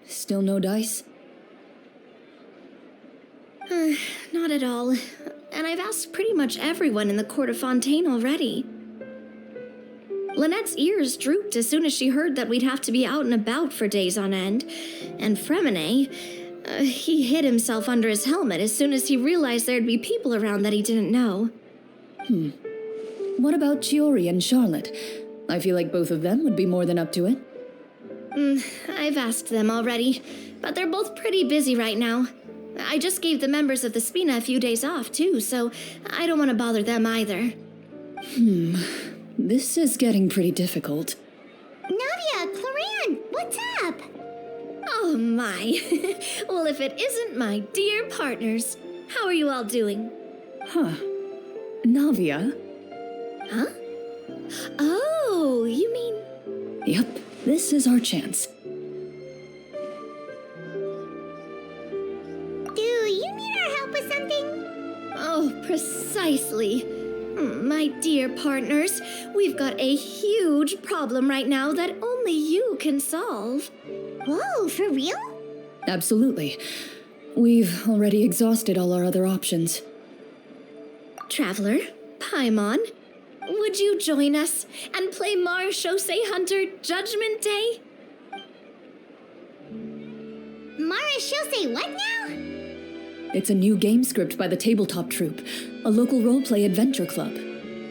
Still no dice? Not at all. And I've asked pretty much everyone in the court of Fontaine already. Lynette's ears drooped as soon as she heard that we'd have to be out and about for days on end. And Fremine, he hid himself under his helmet as soon as he realized there'd be people around that he didn't know. What about Chiori and Charlotte? I feel like both of them would be more than up to it. I've asked them already, but they're both pretty busy right now. I just gave the members of the Spina a few days off, too, so I don't want to bother them either. This is getting pretty difficult. Navia, Clorinde, what's up? Oh my. Well, if it isn't my dear partners. How are you all doing? Navia? Huh? Oh, you mean... Yep, this is our chance. Do you need our help with something? Oh, precisely. My dear partners, we've got a huge problem right now that only you can solve. Whoa, for real? Absolutely. We've already exhausted all our other options. Traveler, Paimon, would you join us and play Marechaussee Hunter Judgment Day? Marechaussee what now? It's a new game script by the Tabletop Troupe, a local roleplay adventure club.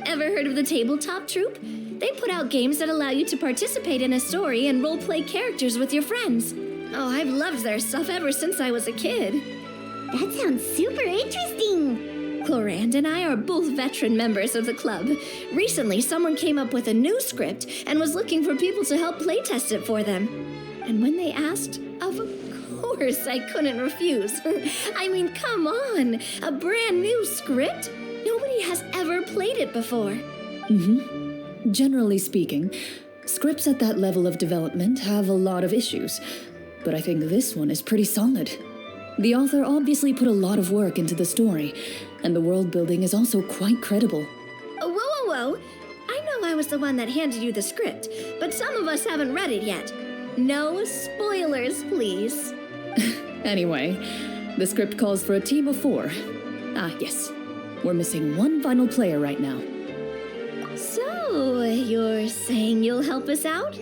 Ever heard of the Tabletop Troupe? They put out games that allow you to participate in a story and roleplay characters with your friends. Oh, I've loved their stuff ever since I was a kid. That sounds super interesting. Clorinde and I are both veteran members of the club. Recently, someone came up with a new script and was looking for people to help playtest it for them. And when they asked, of course I couldn't refuse. I mean, come on, a brand new script? Nobody has ever played it before. Generally speaking, scripts at that level of development have a lot of issues, but I think this one is pretty solid. The author obviously put a lot of work into the story, and the world building is also quite credible. Whoa. I know I was the one that handed you the script, but some of us haven't read it yet. No spoilers, please. Anyway, the script calls for a team of 4. Yes. We're missing one final player right now. So, you're saying you'll help us out?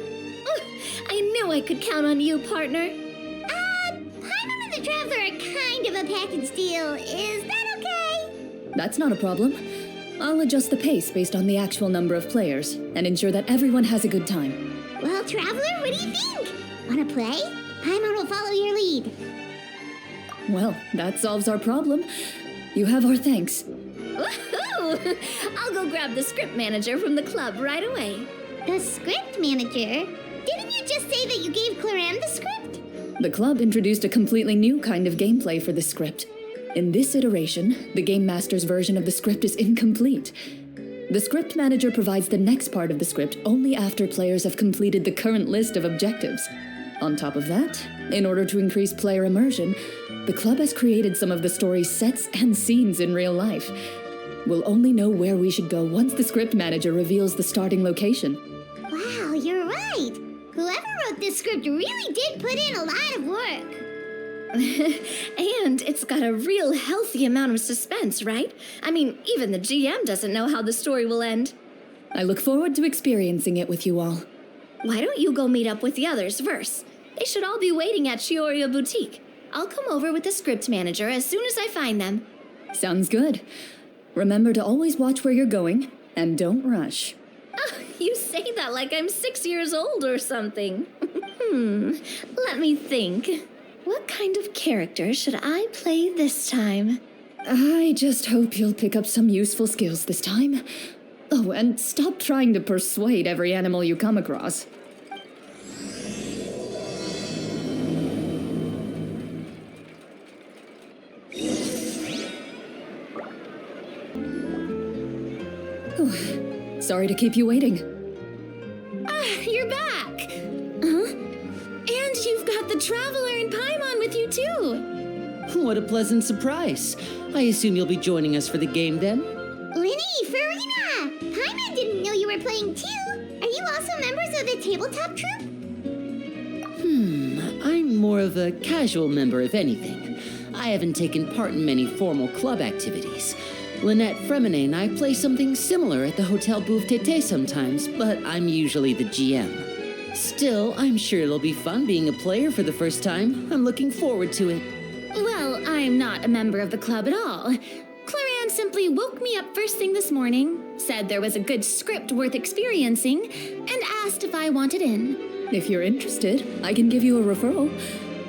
I knew I could count on you, partner. Paimon and the Traveler are kind of a package deal. Is that okay? That's not a problem. I'll adjust the pace based on the actual number of players and ensure that everyone has a good time. Well, Traveler, what do you think? Wanna play? Paimon will follow your lead. Well, that solves our problem. You have our thanks. Woohoo! I'll go grab the script manager from the club right away. The script manager? Didn't you just say that you gave Clorinde the script? The club introduced a completely new kind of gameplay for the script. In this iteration, the Game Master's version of the script is incomplete. The script manager provides the next part of the script only after players have completed the current list of objectives. On top of that, in order to increase player immersion, the club has created some of the story's sets and scenes in real life. We'll only know where we should go once the script manager reveals the starting location. Wow, you're right. Whoever wrote this script really did put in a lot of work. And it's got a real healthy amount of suspense, right? I mean, even the GM doesn't know how the story will end. I look forward to experiencing it with you all. Why don't you go meet up with the others first? They should all be waiting at Chiorio Boutique. I'll come over with the script manager as soon as I find them. Sounds good. Remember to always watch where you're going, and don't rush. Oh, you say that like I'm 6 years old or something. Let me think. What kind of character should I play this time? I just hope you'll pick up some useful skills this time. Oh, and stop trying to persuade every animal you come across. Sorry to keep you waiting. You're back! Huh? And you've got the Traveler and Paimon with you, too! What a pleasant surprise. I assume you'll be joining us for the game then? Linny, Farina! Paimon didn't know you were playing too. Are you also members of the Tabletop Troupe? I'm more of a casual member, if anything. I haven't taken part in many formal club activities. Lynette Fremine and I play something similar at the Hotel Bouffe Tété sometimes, but I'm usually the GM. Still, I'm sure it'll be fun being a player for the first time. I'm looking forward to it. Well, I'm not a member of the club at all. Clorinde simply woke me up first thing this morning, said there was a good script worth experiencing, and asked if I wanted in. If you're interested, I can give you a referral.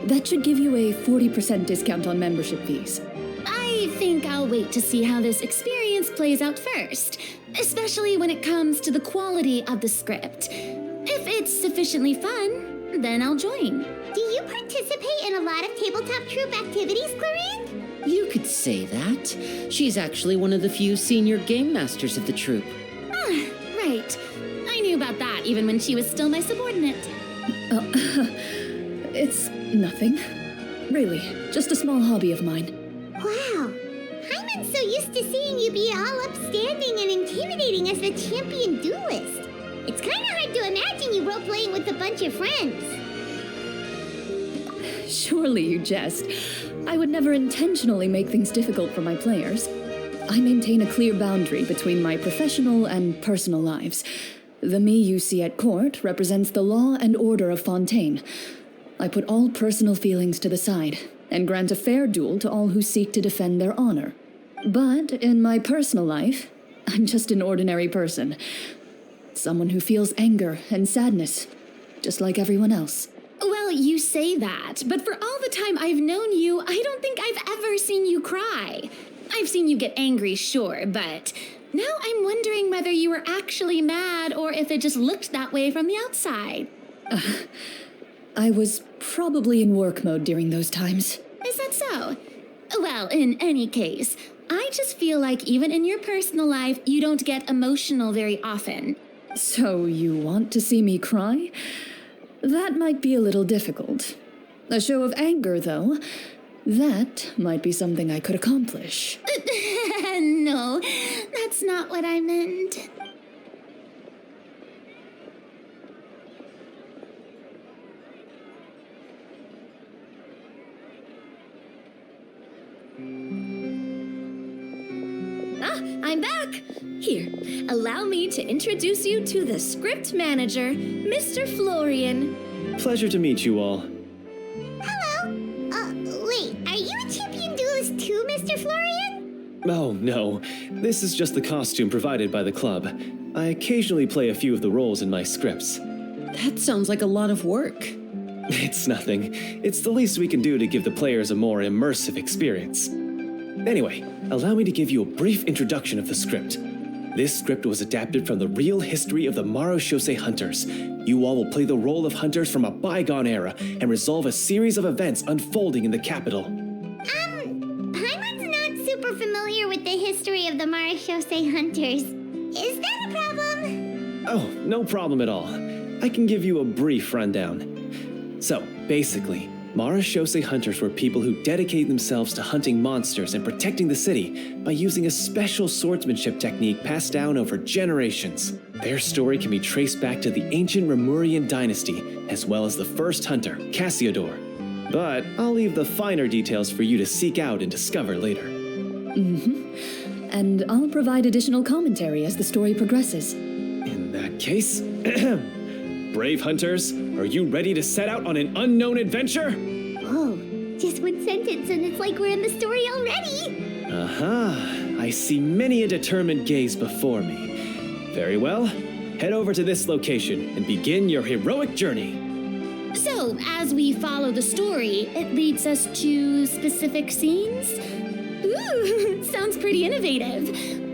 That should give you a 40% discount on membership fees. I think I'll wait to see how this experience plays out first, especially when it comes to the quality of the script. If it's sufficiently fun, then I'll join. Do you participate in a lot of tabletop troupe activities, Clorinde? You could say that. She's actually one of the few senior game masters of the troupe. Ah, right. I knew about that even when she was still my subordinate. It's nothing. Really, just a small hobby of mine. Wow. Hyman's so used to seeing you be all upstanding and intimidating as the champion duelist. It's kind of hard to imagine you role-playing with a bunch of friends. Surely you jest. I would never intentionally make things difficult for my players. I maintain a clear boundary between my professional and personal lives. The me you see at court represents the law and order of Fontaine. I put all personal feelings to the side and grant a fair duel to all who seek to defend their honor. But in my personal life, I'm just an ordinary person. Someone who feels anger and sadness, just like everyone else. Well, you say that, but for all the time I've known you, I don't think I've ever seen you cry. I've seen you get angry, sure, but now I'm wondering whether you were actually mad or if it just looked that way from the outside. I was probably in work mode during those times. Is that so? Well, in any case, I just feel like even in your personal life, you don't get emotional very often. So you want to see me cry? That might be a little difficult. A show of anger, though, that might be something I could accomplish. No, that's not what I meant. I'm back! Here, allow me to introduce you to the script manager, Mr. Florian. Pleasure to meet you all. Hello. Wait, are you a champion duelist too, Mr. Florian? Oh, no. This is just the costume provided by the club. I occasionally play a few of the roles in my scripts. That sounds like a lot of work. It's nothing. It's the least we can do to give the players a more immersive experience. Anyway, allow me to give you a brief introduction of the script. This script was adapted from the real history of the Marechaussee Hunters. You all will play the role of hunters from a bygone era and resolve a series of events unfolding in the capital. Hyman's not super familiar with the history of the Marechaussee Hunters. Is that a problem? Oh, no problem at all. I can give you a brief rundown. So, basically, Marechaussee Hunters were people who dedicated themselves to hunting monsters and protecting the city by using a special swordsmanship technique passed down over generations. Their story can be traced back to the ancient Remurian dynasty, as well as the first hunter, Cassiodor. But I'll leave the finer details for you to seek out and discover later. And I'll provide additional commentary as the story progresses. In that case, brave hunters, are you ready to set out on an unknown adventure? Whoa, just one sentence and it's like we're in the story already. Aha, I see many a determined gaze before me. Very well, head over to this location and begin your heroic journey. So, as we follow the story, it leads us to specific scenes? Ooh, sounds pretty innovative.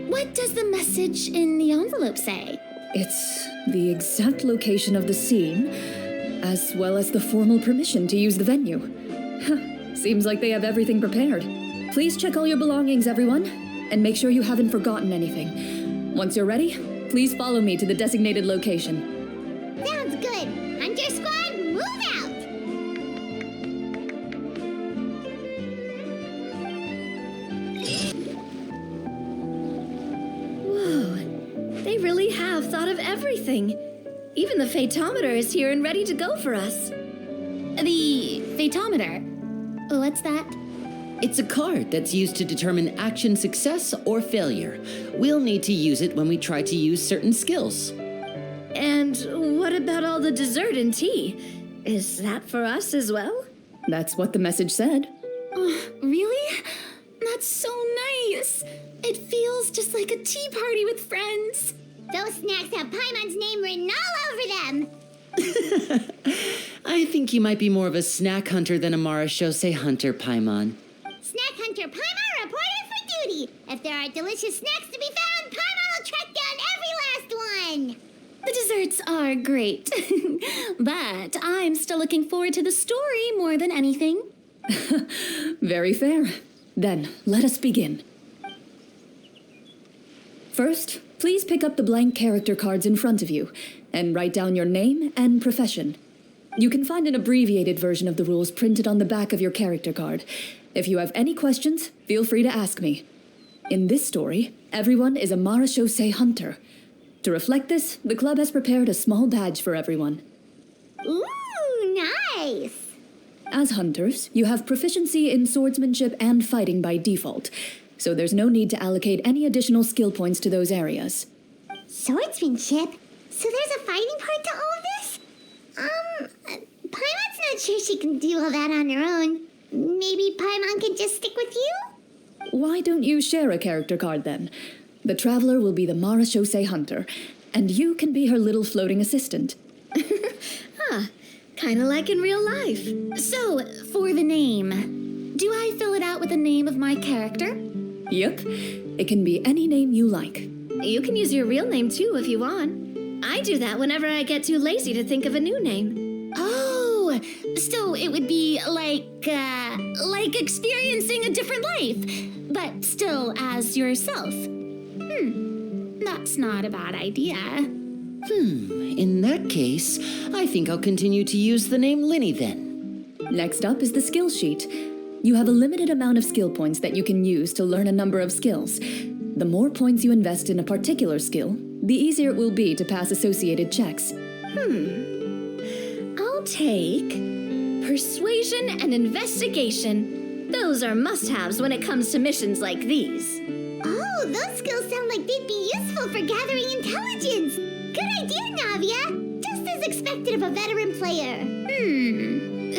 What does the message in the envelope say? It's the exact location of the scene, as well as the formal permission to use the venue. Seems like they have everything prepared. Please check all your belongings, everyone, and make sure you haven't forgotten anything. Once you're ready, please follow me to the designated location. Sounds good. Hunter Squad, move out! Whoa, they really have thought of everything. Even the phaetometer is here and ready to go for us. The Fatometer. What's that? It's a card that's used to determine action success or failure. We'll need to use it when we try to use certain skills. And what about all the dessert and tea? Is that for us as well? That's what the message said. Really? That's so nice. It feels just like a tea party with friends. Those snacks have Paimon's name written all over them. I think you might be more of a snack hunter than a Marashose hunter, Paimon. Snack Hunter Paimon reported for duty. If there are delicious snacks to be found, Paimon will track down every last one. The desserts are great, but I'm still looking forward to the story more than anything. Very fair. Then, let us begin. First, please pick up the blank character cards in front of you and write down your name and profession. You can find an abbreviated version of the rules printed on the back of your character card. If you have any questions, feel free to ask me. In this story, everyone is a Marashose hunter. To reflect this, the club has prepared a small badge for everyone. Ooh, nice. As hunters, you have proficiency in swordsmanship and fighting by default, so there's no need to allocate any additional skill points to those areas. Swordsmanship? So there's a fighting part to all of this? Paimon's not sure she can do all that on her own. Maybe Paimon can just stick with you? Why don't you share a character card then? The Traveler will be the Marashose hunter, and you can be her little floating assistant. Kinda like in real life. So, for the name, do I fill it out with the name of my character? Yep, it can be any name you like. You can use your real name too if you want. I do that whenever I get too lazy to think of a new name. Oh, so it would be like experiencing a different life, but still as yourself. That's not a bad idea. In that case, I think I'll continue to use the name Linny then. Next up is the skill sheet. You have a limited amount of skill points that you can use to learn a number of skills. The more points you invest in a particular skill, the easier it will be to pass associated checks. I'll take persuasion and investigation. Those are must-haves when it comes to missions like these. Oh, those skills sound like they'd be useful for gathering intelligence. Good idea, Navia. Just as expected of a veteran player.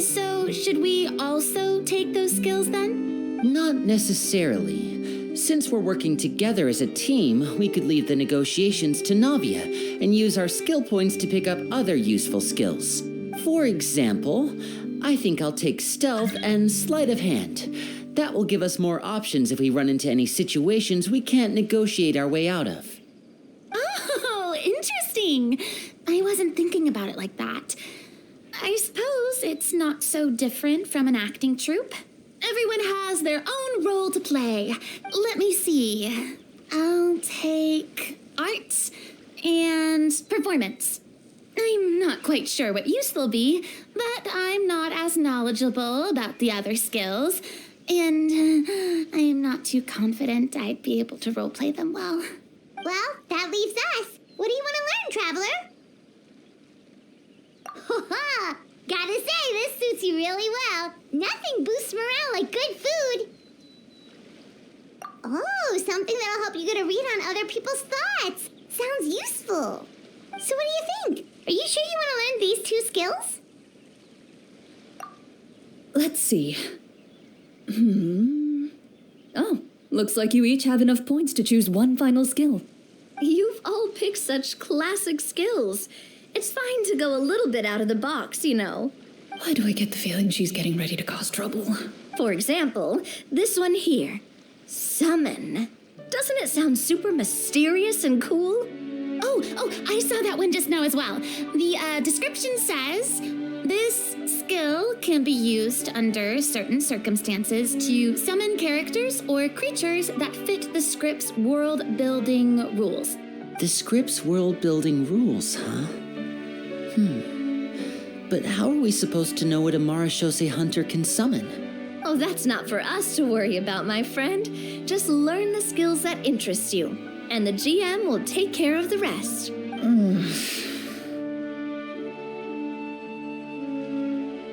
So, should we also take those skills then? Not necessarily. Since we're working together as a team, we could leave the negotiations to Navia and use our skill points to pick up other useful skills. For example, I think I'll take stealth and sleight of hand. That will give us more options if we run into any situations we can't negotiate our way out of. Oh, interesting. I wasn't thinking about it like that. I suppose it's not so different from an acting troupe. Everyone has their own role to play. Let me see. I'll take arts and performance. I'm not quite sure what use they'll be, but I'm not as knowledgeable about the other skills, and I am not too confident I'd be able to roleplay them well. Well, that leaves us. What do you want to learn, Traveler? Ha! Gotta say, this suits you really well. Nothing boosts morale like good food. Oh, something that'll help you get a read on other people's thoughts. Sounds useful. So what do you think? Are you sure you want to learn these two skills? Let's see. Oh, looks like you each have enough points to choose one final skill. You've all picked such classic skills. It's fine to go a little bit out of the box, you know. Why do I get the feeling she's getting ready to cause trouble? For example, this one here. Summon. Doesn't it sound super mysterious and cool? Oh, I saw that one just now as well. The description says, this skill can be used under certain circumstances to summon characters or creatures that fit the script's world-building rules. The script's world-building rules, huh? But how are we supposed to know what a Marashose hunter can summon? Oh, that's not for us to worry about, my friend. Just learn the skills that interest you, and the GM will take care of the rest.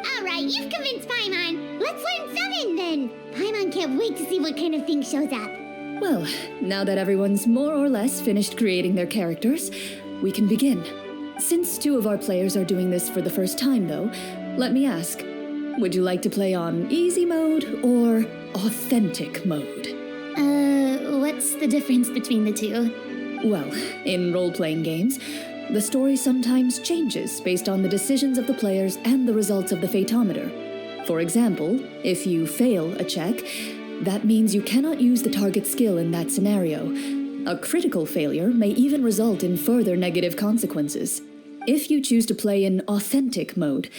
All right, you've convinced Paimon. Let's learn Summon, then. Paimon can't wait to see what kind of thing shows up. Well, now that everyone's more or less finished creating their characters, we can begin. Since 2 of our players are doing this for the first time, though, let me ask, would you like to play on easy mode or authentic mode? What's the difference between the two? Well, in role-playing games, the story sometimes changes based on the decisions of the players and the results of the Fatometer. For example, if you fail a check, that means you cannot use the target skill in that scenario. A critical failure may even result in further negative consequences. If you choose to play in authentic mode,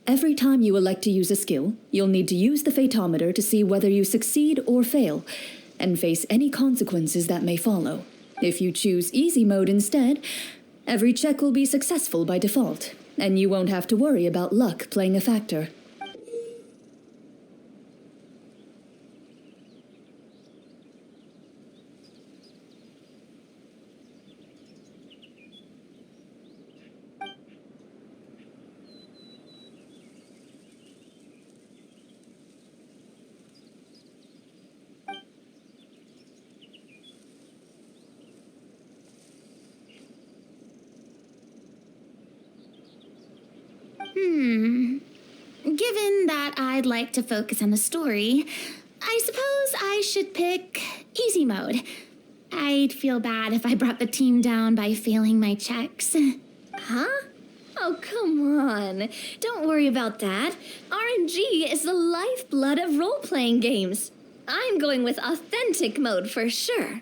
every time you elect to use a skill, you'll need to use the Fatometer to see whether you succeed or fail, and face any consequences that may follow. If you choose easy mode instead, every check will be successful by default, and you won't have to worry about luck playing a factor. Given that I'd like to focus on the story, I suppose I should pick easy mode. I'd feel bad if I brought the team down by failing my checks. Huh? Oh, come on. Don't worry about that. RNG is the lifeblood of role-playing games. I'm going with authentic mode for sure.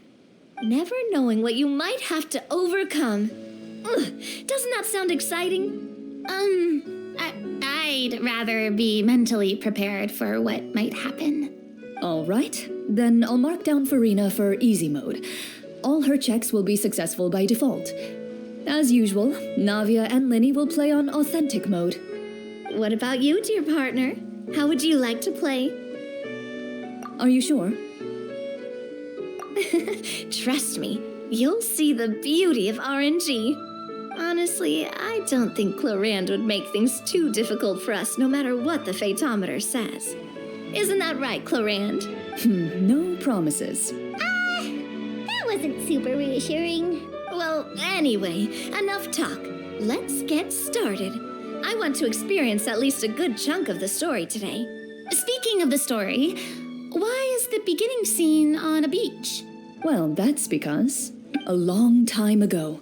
Never knowing what you might have to overcome. Ugh, doesn't that sound exciting? I'd rather be mentally prepared for what might happen. All right, then I'll mark down Farina for easy mode. All her checks will be successful by default. As usual, Navia and Linny will play on authentic mode. What about you, dear partner? How would you like to play? Are you sure? Trust me, you'll see the beauty of RNG. Honestly, I don't think Clorinde would make things too difficult for us no matter what the Fatometer says. Isn't that right, Clorinde? No promises. That wasn't super reassuring. Well, anyway, enough talk. Let's get started. I want to experience at least a good chunk of the story today. Speaking of the story, why is the beginning scene on a beach? Well, that's because a long time ago,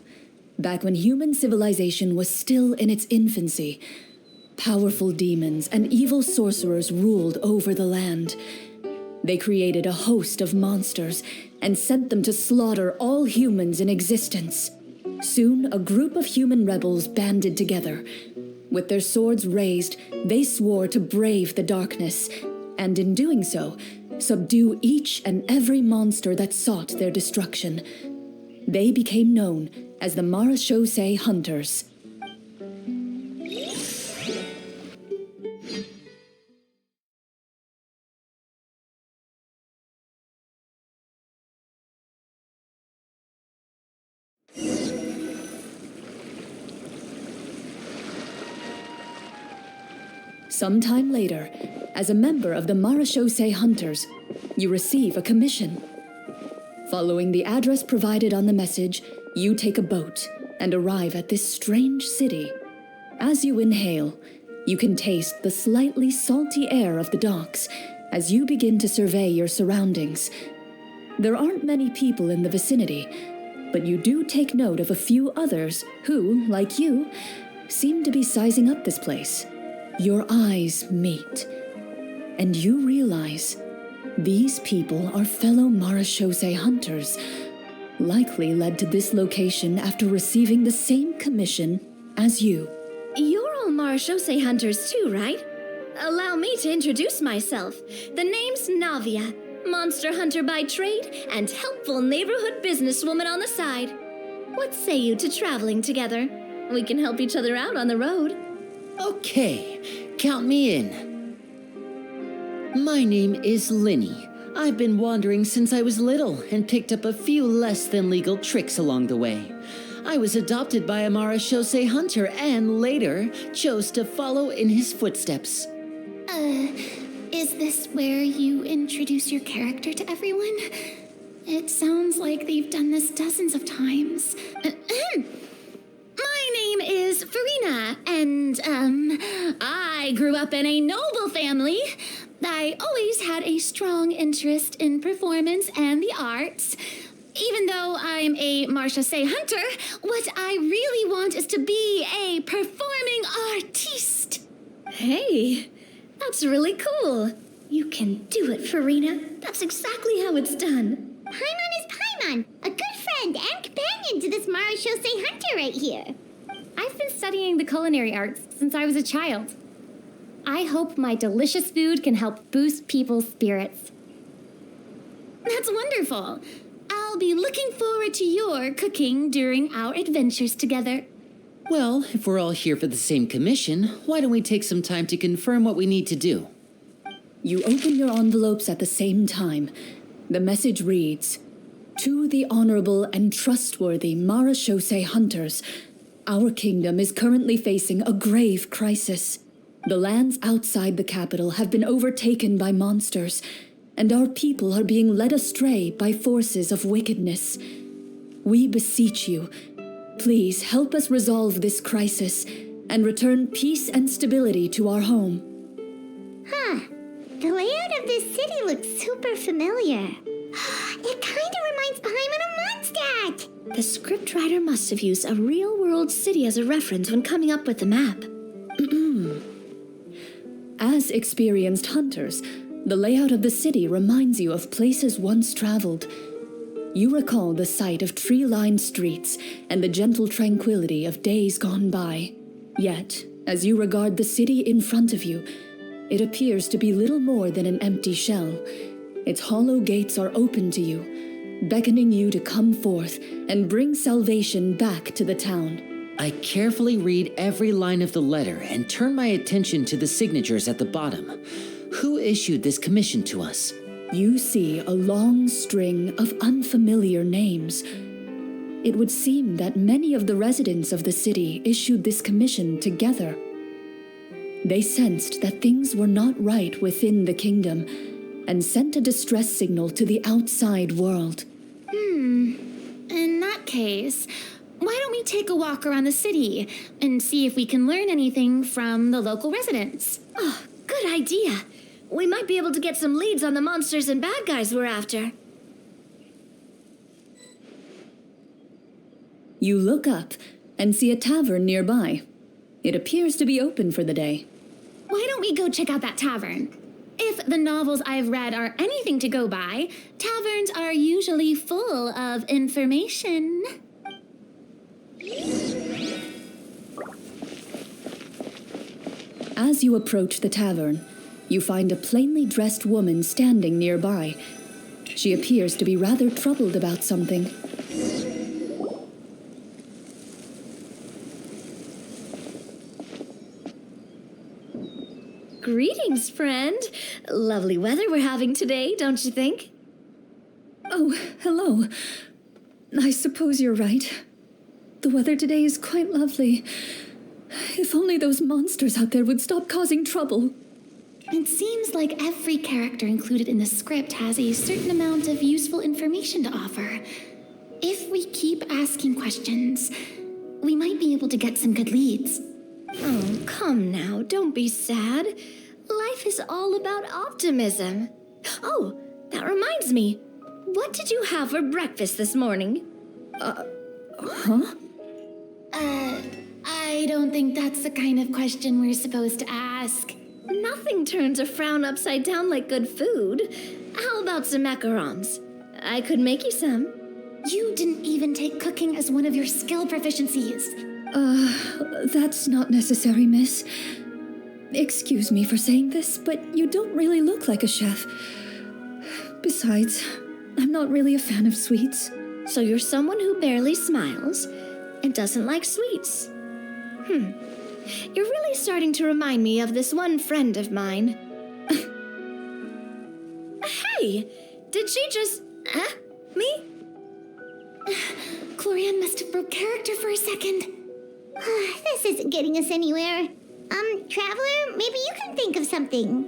back when human civilization was still in its infancy, powerful demons and evil sorcerers ruled over the land. They created a host of monsters and sent them to slaughter all humans in existence. Soon, a group of human rebels banded together. With their swords raised, they swore to brave the darkness, and in doing so, subdue each and every monster that sought their destruction. They became known as the Marachose Hunters. Sometime later, as a member of the Marachose Hunters, you receive a commission. Following the address provided on the message, you take a boat and arrive at this strange city. As you inhale, you can taste the slightly salty air of the docks as you begin to survey your surroundings. There aren't many people in the vicinity, but you do take note of a few others who, like you, seem to be sizing up this place. Your eyes meet, and you realize these people are fellow Marachose hunters, likely led to this location after receiving the same commission as you. You're all Marachose hunters too, right? Allow me to introduce myself. The name's Navia, monster hunter by trade and helpful neighborhood businesswoman on the side. What say you to traveling together? We can help each other out on the road. Okay, count me in. My name is Linny. I've been wandering since I was little and picked up a few less than legal tricks along the way. I was adopted by a Marachose hunter and later chose to follow in his footsteps. Is this where you introduce your character to everyone? It sounds like they've done this dozens of times. My name is Farina, and, I grew up in a noble family. I always had a strong interest in performance and the arts. Even though I'm a marche-say hunter, what I really want is to be a performing artiste. Hey, that's really cool. You can do it, Farina. That's exactly how it's done. Paimon is Paimon, a good friend and companion to this Marashosei hunter right here. I've been studying the culinary arts since I was a child. I hope my delicious food can help boost people's spirits. That's wonderful. I'll be looking forward to your cooking during our adventures together. Well, if we're all here for the same commission, why don't we take some time to confirm what we need to do? You open your envelopes at the same time. The message reads, "To the honorable and trustworthy Marashosei hunters, our kingdom is currently facing a grave crisis. The lands outside the capital have been overtaken by monsters, and our people are being led astray by forces of wickedness. We beseech you, please help us resolve this crisis and return peace and stability to our home." Huh. The layout of this city looks super familiar. It kinda reminds Paimon of Mondstadt. The scriptwriter must have used a real-world city as a reference when coming up with the map. As experienced hunters, the layout of the city reminds you of places once traveled. You recall the sight of tree-lined streets and the gentle tranquility of days gone by. Yet, as you regard the city in front of you, it appears to be little more than an empty shell. Its hollow gates are open to you, beckoning you to come forth and bring salvation back to the town. I carefully read every line of the letter and turn my attention to the signatures at the bottom. Who issued this commission to us? You see a long string of unfamiliar names. It would seem that many of the residents of the city issued this commission together. They sensed that things were not right within the kingdom and sent a distress signal to the outside world. In that case, why don't we take a walk around the city and see if we can learn anything from the local residents? Oh, good idea. We might be able to get some leads on the monsters and bad guys we're after. You look up and see a tavern nearby. It appears to be open for the day. Why don't we go check out that tavern? If the novels I've read are anything to go by, taverns are usually full of information. As you approach the tavern, you find a plainly dressed woman standing nearby. She appears to be rather troubled about something. Greetings, friend. Lovely weather we're having today, don't you think? Oh, hello. I suppose you're right. The weather today is quite lovely. If only those monsters out there would stop causing trouble. It seems like every character included in the script has a certain amount of useful information to offer. If we keep asking questions, we might be able to get some good leads. Oh, come now, don't be sad. Life is all about optimism. Oh, that reminds me. What did you have for breakfast this morning? I don't think that's the kind of question we're supposed to ask. Nothing turns a frown upside down like good food. How about some macarons? I could make you some. You didn't even take cooking as one of your skill proficiencies. That's not necessary, miss. Excuse me for saying this, but you don't really look like a chef. Besides, I'm not really a fan of sweets. So you're someone who barely smiles and doesn't like sweets. You're really starting to remind me of this one friend of mine. Hey, did she just... me? Clorinde must have broke character for a second. This isn't getting us anywhere. Traveler, maybe you can think of something.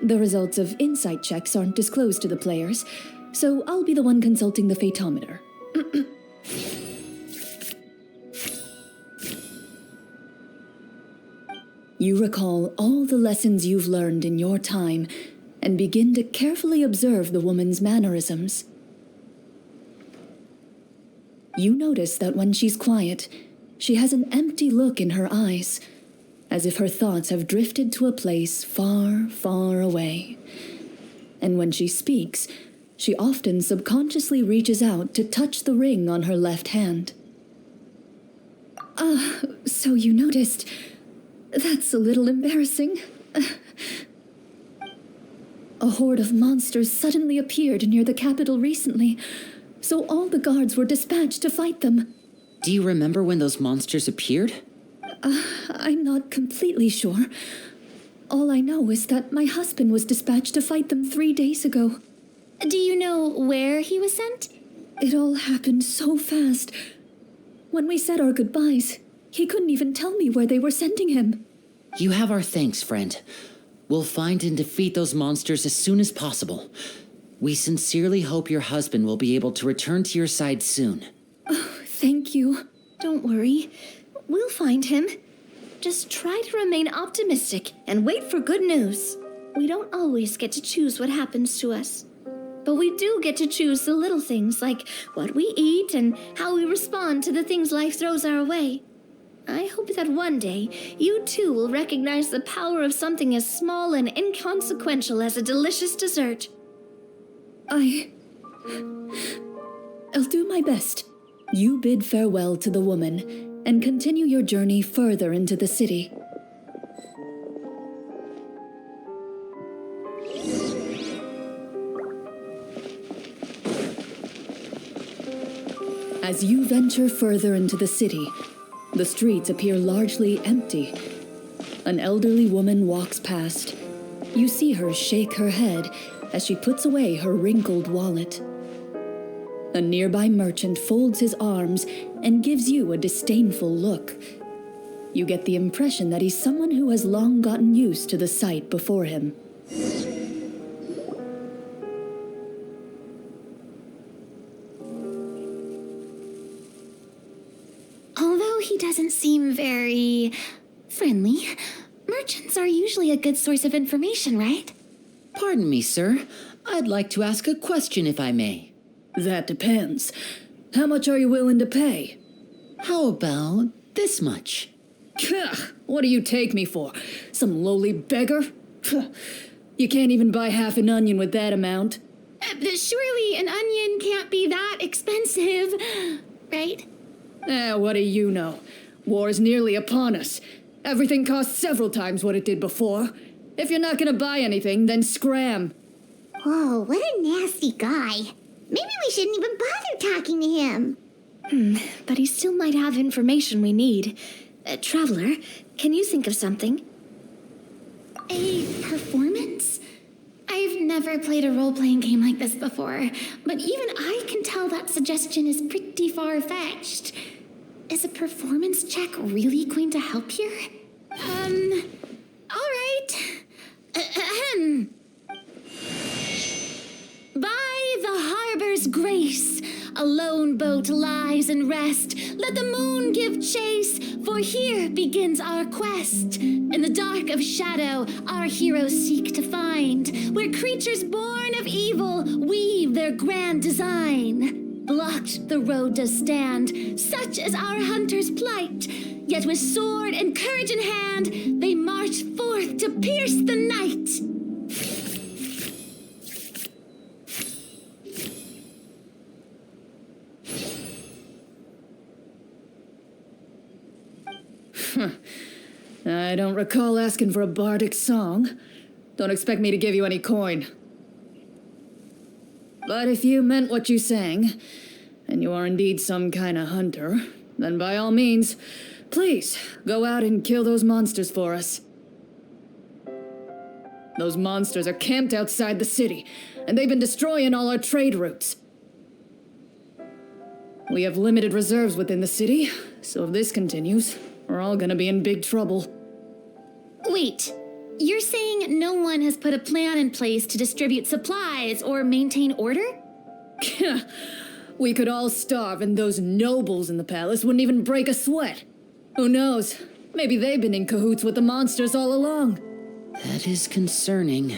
The results of insight checks aren't disclosed to the players, so I'll be the one consulting the fatometer. You recall all the lessons you've learned in your time and begin to carefully observe the woman's mannerisms. You notice that when she's quiet, she has an empty look in her eyes, as if her thoughts have drifted to a place far, far away. And when she speaks, she often subconsciously reaches out to touch the ring on her left hand. So you noticed. That's a little embarrassing. A horde of monsters suddenly appeared near the capital recently, so all the guards were dispatched to fight them. Do you remember when those monsters appeared? I'm not completely sure. All I know is that my husband was dispatched to fight them 3 days ago. Do you know where he was sent? It all happened so fast. When we said our goodbyes, he couldn't even tell me where they were sending him. You have our thanks, friend. We'll find and defeat those monsters as soon as possible. We sincerely hope your husband will be able to return to your side soon. Oh, thank you. Don't worry. We'll find him. Just try to remain optimistic and wait for good news. We don't always get to choose what happens to us. But we do get to choose the little things like what we eat and how we respond to the things life throws our way. I hope that one day you too will recognize the power of something as small and inconsequential as a delicious dessert. I'll do my best. You bid farewell to the woman and continue your journey further into the city. As you venture further into the city, the streets appear largely empty. An elderly woman walks past. You see her shake her head as she puts away her wrinkled wallet. A nearby merchant folds his arms and gives you a disdainful look. You get the impression that he's someone who has long gotten used to the sight before him. Although he doesn't seem very friendly, merchants are usually a good source of information, right? Pardon me, sir. I'd like to ask a question if I may. That depends. How much are you willing to pay? How about this much? What do you take me for? Some lowly beggar? You can't even buy half an onion with that amount. Surely an onion can't be that expensive, right? What do you know? War is nearly upon us. Everything costs several times what it did before. If you're not gonna buy anything, then scram. Whoa, what a nasty guy. Maybe we shouldn't even bother talking to him. But he still might have information we need. Traveler, can you think of something? A performance? I've never played a role-playing game like this before, but even I can tell that suggestion is pretty far-fetched. Is a performance check really going to help here? All right. Ahem. By the harbor's grace, a lone boat lies in rest. Let the moon give chase, for here begins our quest. In the dark of shadow, our heroes seek to find where creatures born of evil weave their grand design. Blocked the road does stand, such is our hunter's plight. Yet with sword and courage in hand, they march forth to pierce the night. I don't recall asking for a bardic song. Don't expect me to give you any coin. But if you meant what you sang, and you are indeed some kind of hunter, then by all means, please, go out and kill those monsters for us. Those monsters are camped outside the city, and they've been destroying all our trade routes. We have limited reserves within the city, so if this continues, we're all gonna be in big trouble. Wait, you're saying no one has put a plan in place to distribute supplies or maintain order? We could all starve and those nobles in the palace wouldn't even break a sweat. Who knows? Maybe they've been in cahoots with the monsters all along. That is concerning.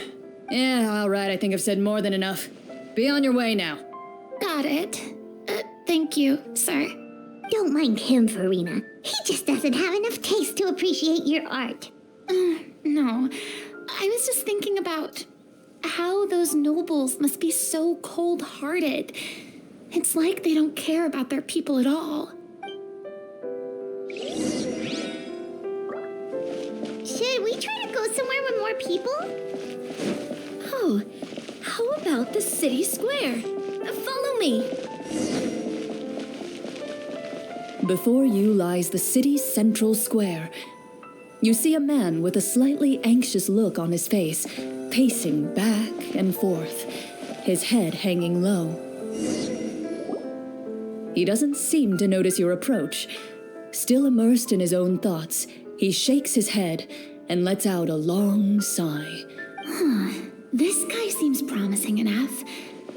Yeah, all right, I think I've said more than enough. Be on your way now. Got it. Thank you, sir. Don't mind him, Farina. He just doesn't have enough taste to appreciate your art. No, I was just thinking about how those nobles must be so cold-hearted. It's like they don't care about their people at all. Should we try to go somewhere with more people? Oh, how about the city square? Follow me. Before you lies the city's central square. You see a man with a slightly anxious look on his face, pacing back and forth, his head hanging low. He doesn't seem to notice your approach. Still immersed in his own thoughts, he shakes his head and lets out a long sigh. This guy seems promising enough.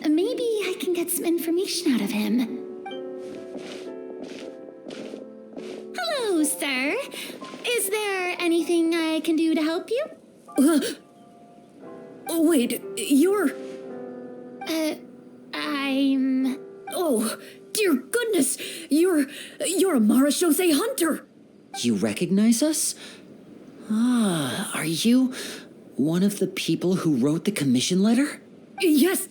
Maybe I can get some information out of him. Hello, sir. Is there anything I can do to help you? Wait, you're... I'm... Oh, dear goodness! You're a Marashose hunter! You recognize us? Ah, are you one of the people who wrote the commission letter? Yes!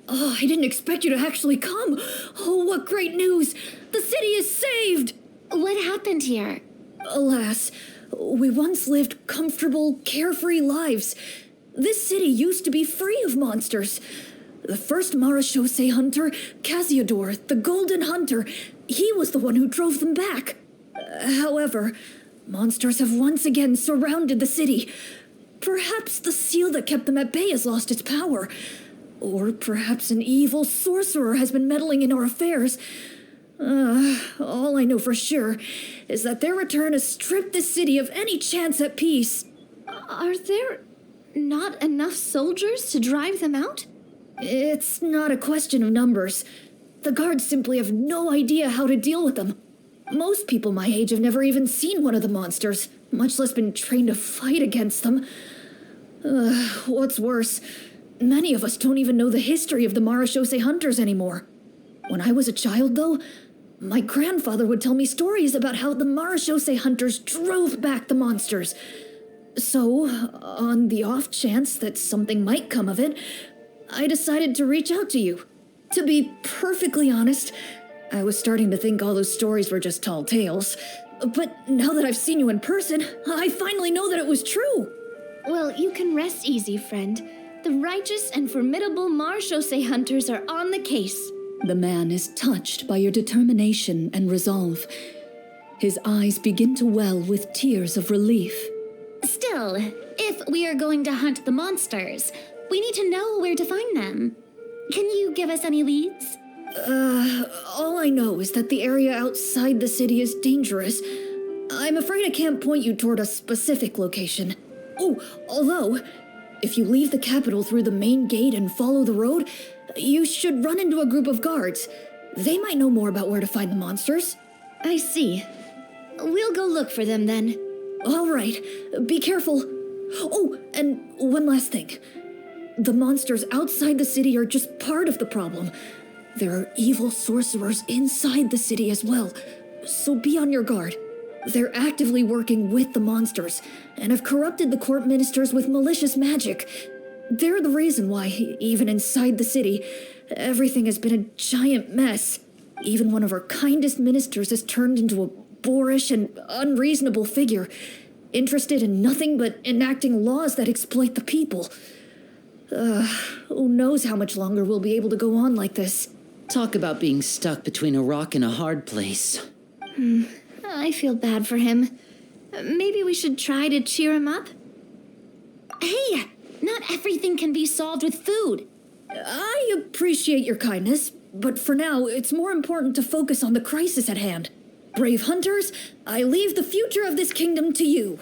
Oh, I didn't expect you to actually come. Oh, what great news! The city is saved! What happened here? Alas, we once lived comfortable, carefree lives. This city used to be free of monsters. The first Marashose hunter, Casiodor, the Golden Hunter, he was the one who drove them back. However, monsters have once again surrounded the city. Perhaps the seal that kept them at bay has lost its power. Or perhaps an evil sorcerer has been meddling in our affairs. All I know for sure is that their return has stripped the city of any chance at peace. Are there not enough soldiers to drive them out? It's not a question of numbers. The guards simply have no idea how to deal with them. Most people my age have never even seen one of the monsters, much less been trained to fight against them. What's worse, many of us don't even know the history of the Marashose hunters anymore. When I was a child, though, my grandfather would tell me stories about how the Marashose hunters drove back the monsters. So, on the off chance that something might come of it, I decided to reach out to you. To be perfectly honest, I was starting to think all those stories were just tall tales. But now that I've seen you in person, I finally know that it was true. Well, you can rest easy, friend. The righteous and formidable Marashose hunters are on the case. The man is touched by your determination and resolve. His eyes begin to well with tears of relief. Still, if we are going to hunt the monsters, we need to know where to find them. Can you give us any leads? All I know is that the area outside the city is dangerous. I'm afraid I can't point you toward a specific location. Oh, although, if you leave the capital through the main gate and follow the road, you should run into a group of guards. They might know more about where to find the monsters. I see. We'll go look for them then. All right, be careful. Oh, and one last thing. The monsters outside the city are just part of the problem. There are evil sorcerers inside the city as well, so be on your guard. They're actively working with the monsters, and have corrupted the court ministers with malicious magic. They're the reason why, even inside the city, everything has been a giant mess. Even one of our kindest ministers has turned into a boorish and unreasonable figure, interested in nothing but enacting laws that exploit the people. Who knows how much longer we'll be able to go on like this. Talk about being stuck between a rock and a hard place. I feel bad for him. Maybe we should try to cheer him up? Hey, not everything can be solved with food. I appreciate your kindness, but for now, it's more important to focus on the crisis at hand. Brave hunters, I leave the future of this kingdom to you.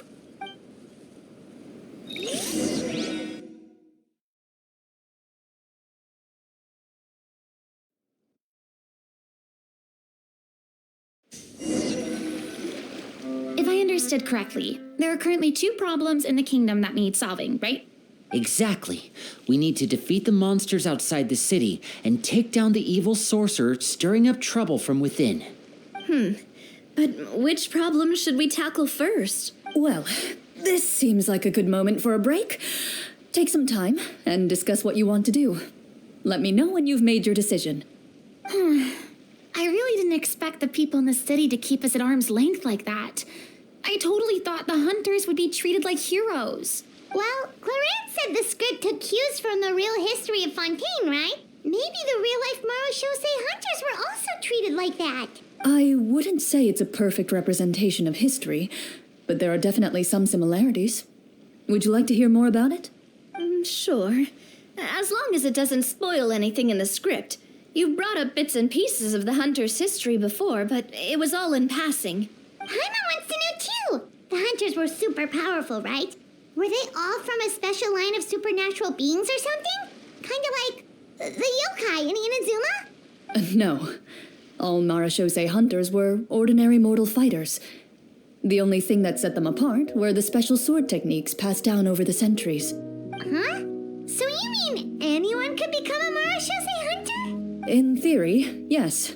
understood correctly. There are currently 2 problems in the kingdom that need solving, right? Exactly. We need to defeat the monsters outside the city and take down the evil sorcerer stirring up trouble from within. But which problem should we tackle first? Well, this seems like a good moment for a break. Take some time and discuss what you want to do. Let me know when you've made your decision. I really didn't expect the people in the city to keep us at arm's length like that. I totally thought the hunters would be treated like heroes. Well, Clorinde said the script took cues from the real history of Fontaine, right? Maybe the real-life Marachose hunters were also treated like that. I wouldn't say it's a perfect representation of history, but there are definitely some similarities. Would you like to hear more about it? Sure. As long as it doesn't spoil anything in the script. You brought up bits and pieces of the hunter's history before, but it was all in passing. Paimon wants to know too. The hunters were super powerful, right? Were they all from a special line of supernatural beings or something? Kind of like the yokai in Inazuma? No. All Marachose hunters were ordinary mortal fighters. The only thing that set them apart were the special sword techniques passed down over the centuries. Huh? So you mean anyone could become a Marachose hunter? In theory, yes.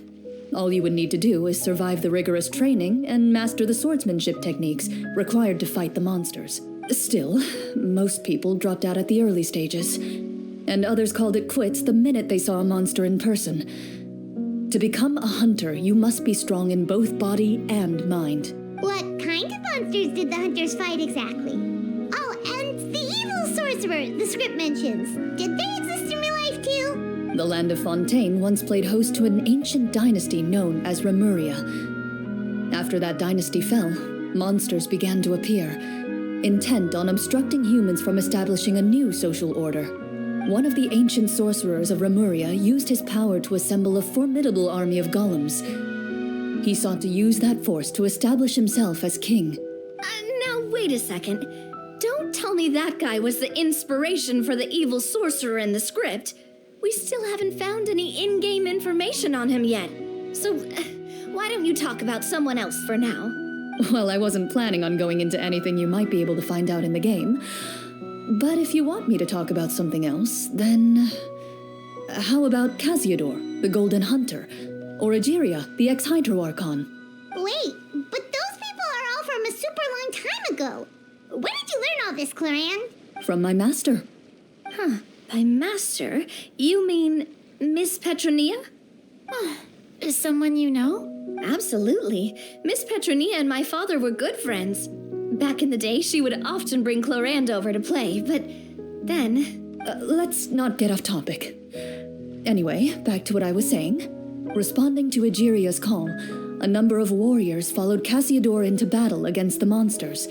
All you would need to do is survive the rigorous training and master the swordsmanship techniques required to fight the monsters. Still, most people dropped out at the early stages, and others called it quits the minute they saw a monster in person. To become a hunter, you must be strong in both body and mind. What kind of monsters did the hunters fight exactly? Oh, and the evil sorcerer the script mentions. Did they exist in real life too? The land of Fontaine once played host to an ancient dynasty known as Remuria. After that dynasty fell, monsters began to appear, intent on obstructing humans from establishing a new social order. One of the ancient sorcerers of Remuria used his power to assemble a formidable army of golems. He sought to use that force to establish himself as king. Now, wait a second. Don't tell me that guy was the inspiration for the evil sorcerer in the script. We still haven't found any in-game information on him yet. So, why don't you talk about someone else for now? Well, I wasn't planning on going into anything you might be able to find out in the game. But if you want me to talk about something else, then... How about Casiodor, the Golden Hunter? Or Egeria, the ex-Hydro Archon? Wait, but those people are all from a super long time ago. Where did you learn all this, Clorinde? From my master. By master, you mean Miss Petronia? Is someone you know? Absolutely. Miss Petronia and my father were good friends. Back in the day, she would often bring Clorinde over to play, but then... Let's not get off topic. Anyway, back to what I was saying. Responding to Egeria's call, a number of warriors followed Casiodor into battle against the monsters.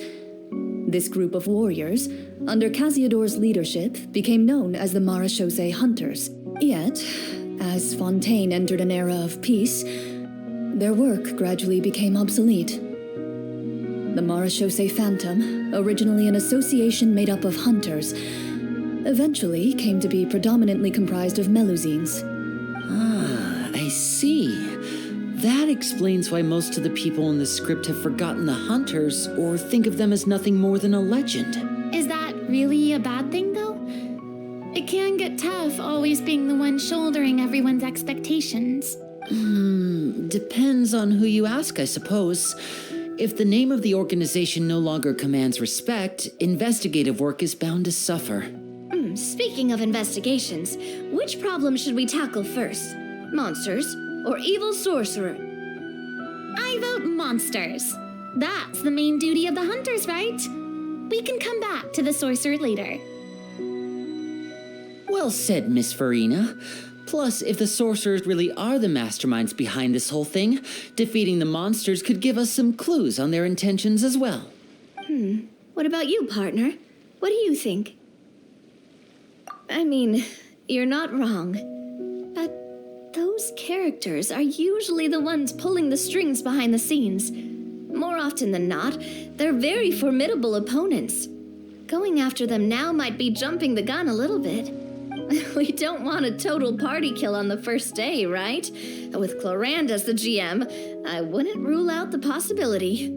This group of warriors, under Casiodor's leadership, became known as the Marachose Hunters. Yet, as Fontaine entered an era of peace, their work gradually became obsolete. The Marachose Phantom, originally an association made up of hunters, eventually came to be predominantly comprised of Melusines. I see. That explains why most of the people in the script have forgotten the hunters or think of them as nothing more than a legend. Is that really a bad thing, though? It can get tough always being the one shouldering everyone's expectations. Depends on who you ask, I suppose. If the name of the organization no longer commands respect, investigative work is bound to suffer. Speaking of investigations, which problem should we tackle first? Monsters or evil sorcerer? I vote monsters. That's the main duty of the hunters, right? We can come back to the sorcerer later. Well said, Miss Farina. Plus, if the sorcerers really are the masterminds behind this whole thing, defeating the monsters could give us some clues on their intentions as well. What about you, partner? What do you think? I mean, you're not wrong. But those characters are usually the ones pulling the strings behind the scenes. More often than not, they're very formidable opponents. Going after them now might be jumping the gun a little bit. We don't want a total party kill on the first day, right? With Clorinde as the GM, I wouldn't rule out the possibility.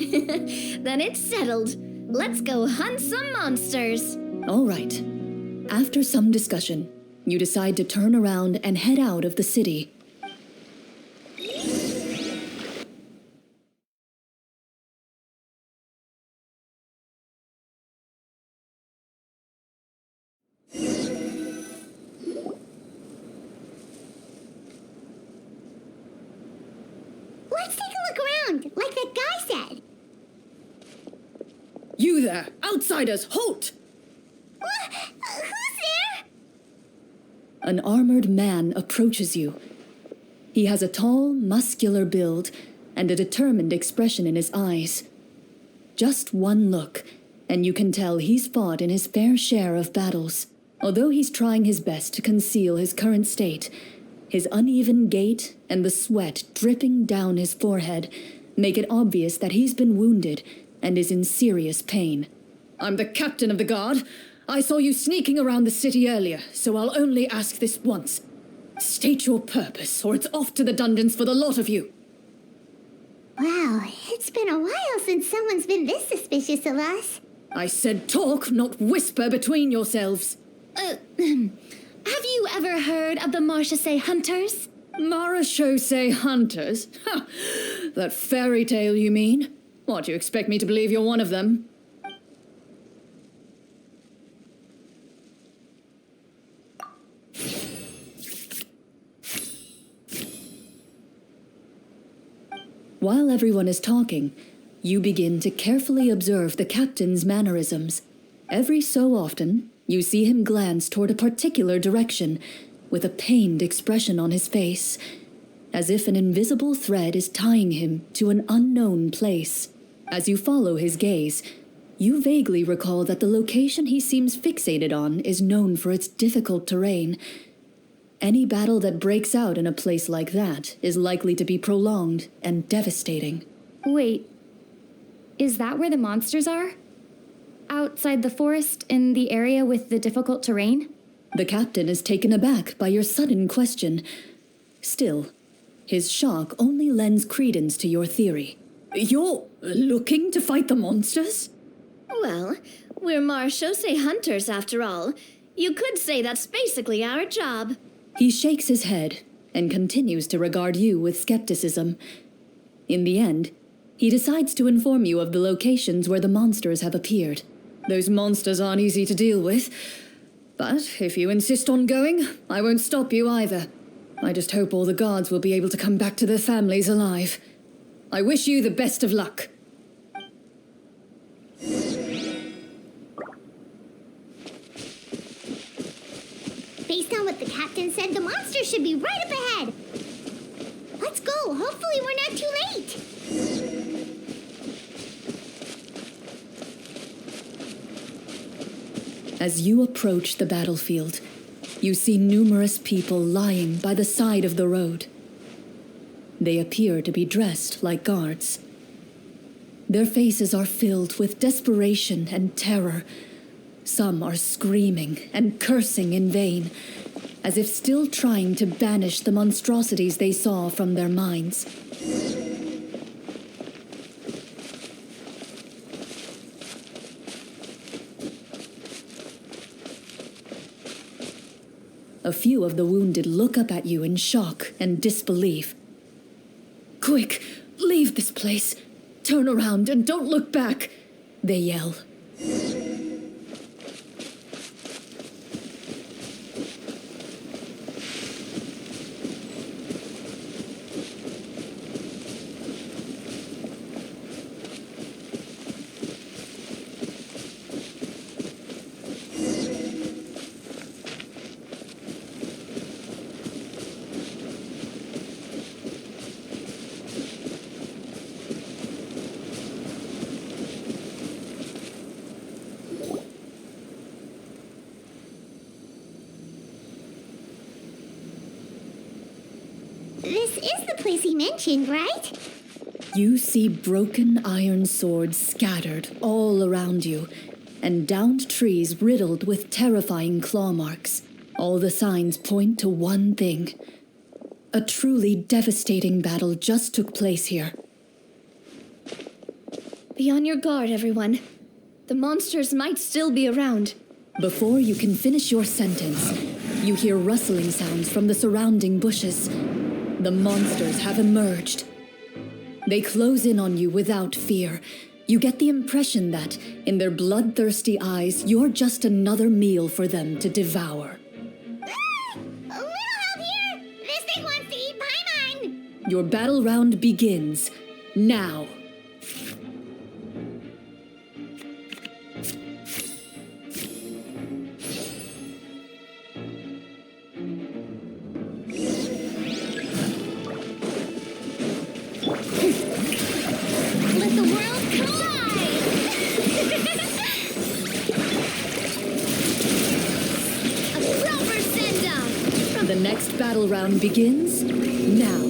Then it's settled. Let's go hunt some monsters. All right. After some discussion, you decide to turn around and head out of the city. Let's take a look around, like that guy said. You there, outsiders, halt! Who's there? An armored man approaches you. He has a tall, muscular build and a determined expression in his eyes. Just one look, and you can tell he's fought in his fair share of battles. Although he's trying his best to conceal his current state, his uneven gait and the sweat dripping down his forehead make it obvious that he's been wounded and is in serious pain. I'm the captain of the guard. I saw you sneaking around the city earlier, so I'll only ask this once. State your purpose, or it's off to the dungeons for the lot of you. Wow, it's been a while since someone's been this suspicious of us. I said talk, not whisper between yourselves. Have you ever heard of the Marchese Hunters? Marachose hunters? Ha! That fairy tale, you mean? What, you expect me to believe you're one of them? While everyone is talking, you begin to carefully observe the captain's mannerisms. Every so often, you see him glance toward a particular direction, with a pained expression on his face, as if an invisible thread is tying him to an unknown place. As you follow his gaze, you vaguely recall that the location he seems fixated on is known for its difficult terrain. Any battle that breaks out in a place like that is likely to be prolonged and devastating. Wait, is that where the monsters are? Outside the forest, in the area with the difficult terrain? The captain is taken aback by your sudden question. Still, his shock only lends credence to your theory. You're looking to fight the monsters? Well, we're Marchese hunters after all. You could say that's basically our job. He shakes his head and continues to regard you with skepticism. In the end, he decides to inform you of the locations where the monsters have appeared. Those monsters aren't easy to deal with, but if you insist on going, I won't stop you either. I just hope all the guards will be able to come back to their families alive. I wish you the best of luck. Based on what the captain said, the monster should be right up ahead. Let's go. Hopefully we're not too late. As you approach the battlefield, you see numerous people lying by the side of the road. They appear to be dressed like guards. Their faces are filled with desperation and terror. Some are screaming and cursing in vain, as if still trying to banish the monstrosities they saw from their minds. A few of the wounded look up at you in shock and disbelief. Quick, leave this place. Turn around and don't look back, they yell. This is the place he mentioned, right? You see broken iron swords scattered all around you, and downed trees riddled with terrifying claw marks. All the signs point to one thing. A truly devastating battle just took place here. Be on your guard, everyone. The monsters might still be around. Before you can finish your sentence, you hear rustling sounds from the surrounding bushes. The monsters have emerged. They close in on you without fear. You get the impression that, in their bloodthirsty eyes, you're just another meal for them to devour. A little help here! This thing wants to eat Paimon! Your battle round begins now. Let the world collide! A proper send-off! The next battle round begins now.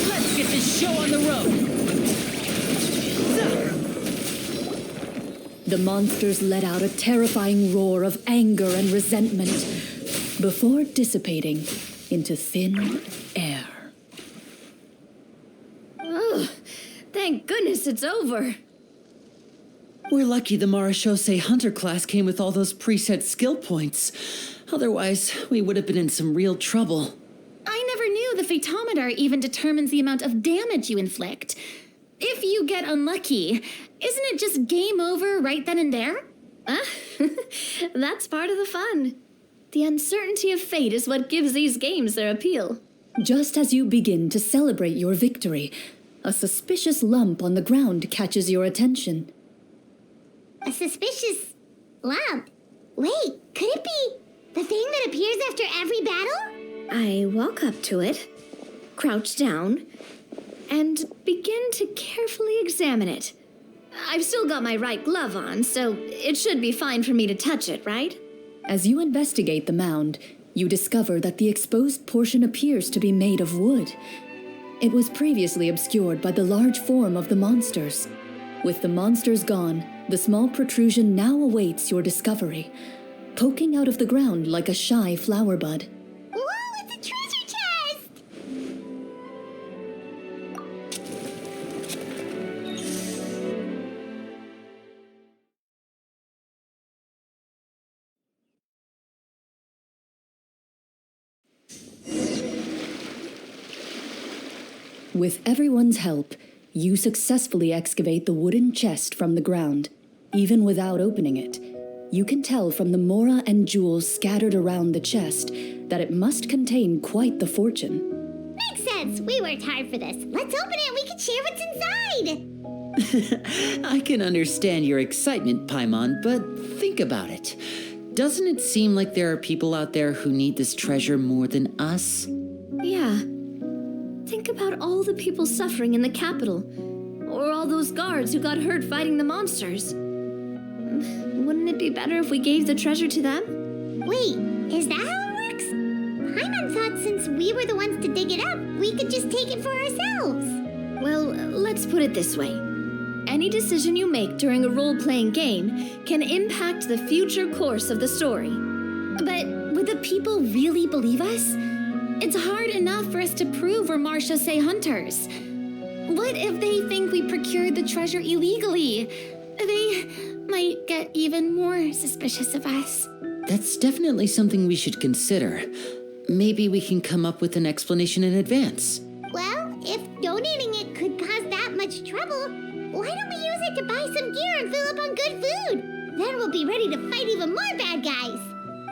Let's get this show on the road! The monsters let out a terrifying roar of anger and resentment before dissipating into thin air. Thank goodness it's over. We're lucky the Marashose Hunter class came with all those preset skill points. Otherwise, we would have been in some real trouble. I never knew the photometer even determines the amount of damage you inflict. If you get unlucky, isn't it just game over right then and there? That's part of the fun. The uncertainty of fate is what gives these games their appeal. Just as you begin to celebrate your victory, a suspicious lump on the ground catches your attention. A suspicious lump. Wait, could it be the thing that appears after every battle? I walk up to it, crouch down, and begin to carefully examine it. I've still got my right glove on, so it should be fine for me to touch it, right? As you investigate the mound, you discover that the exposed portion appears to be made of wood. It was previously obscured by the large form of the monsters. With the monsters gone, the small protrusion now awaits your discovery, poking out of the ground like a shy flower bud. Whoa, it's a treasure chest! With everyone's help, you successfully excavate the wooden chest from the ground. Even without opening it, you can tell from the mora and jewels scattered around the chest that it must contain quite the fortune. Makes sense. We worked hard for this. Let's open it and we can share what's inside. I can understand your excitement, Paimon, but think about it. Doesn't it seem like there are people out there who need this treasure more than us? Yeah. Think about all the people suffering in the capital, or all those guards who got hurt fighting the monsters. Wouldn't it be better if we gave the treasure to them? Wait, is that how it works? Paimon thought since we were the ones to dig it up, we could just take it for ourselves. Well, let's put it this way. Any decision you make during a role-playing game can impact the future course of the story. But would the people really believe us? It's hard enough for us to prove we're Marashose hunters. What if they think we procured the treasure illegally? They might get even more suspicious of us. That's definitely something we should consider. Maybe we can come up with an explanation in advance. Well, if donating it could cause that much trouble, why don't we use it to buy some gear and fill up on good food? Then we'll be ready to fight even more bad guys.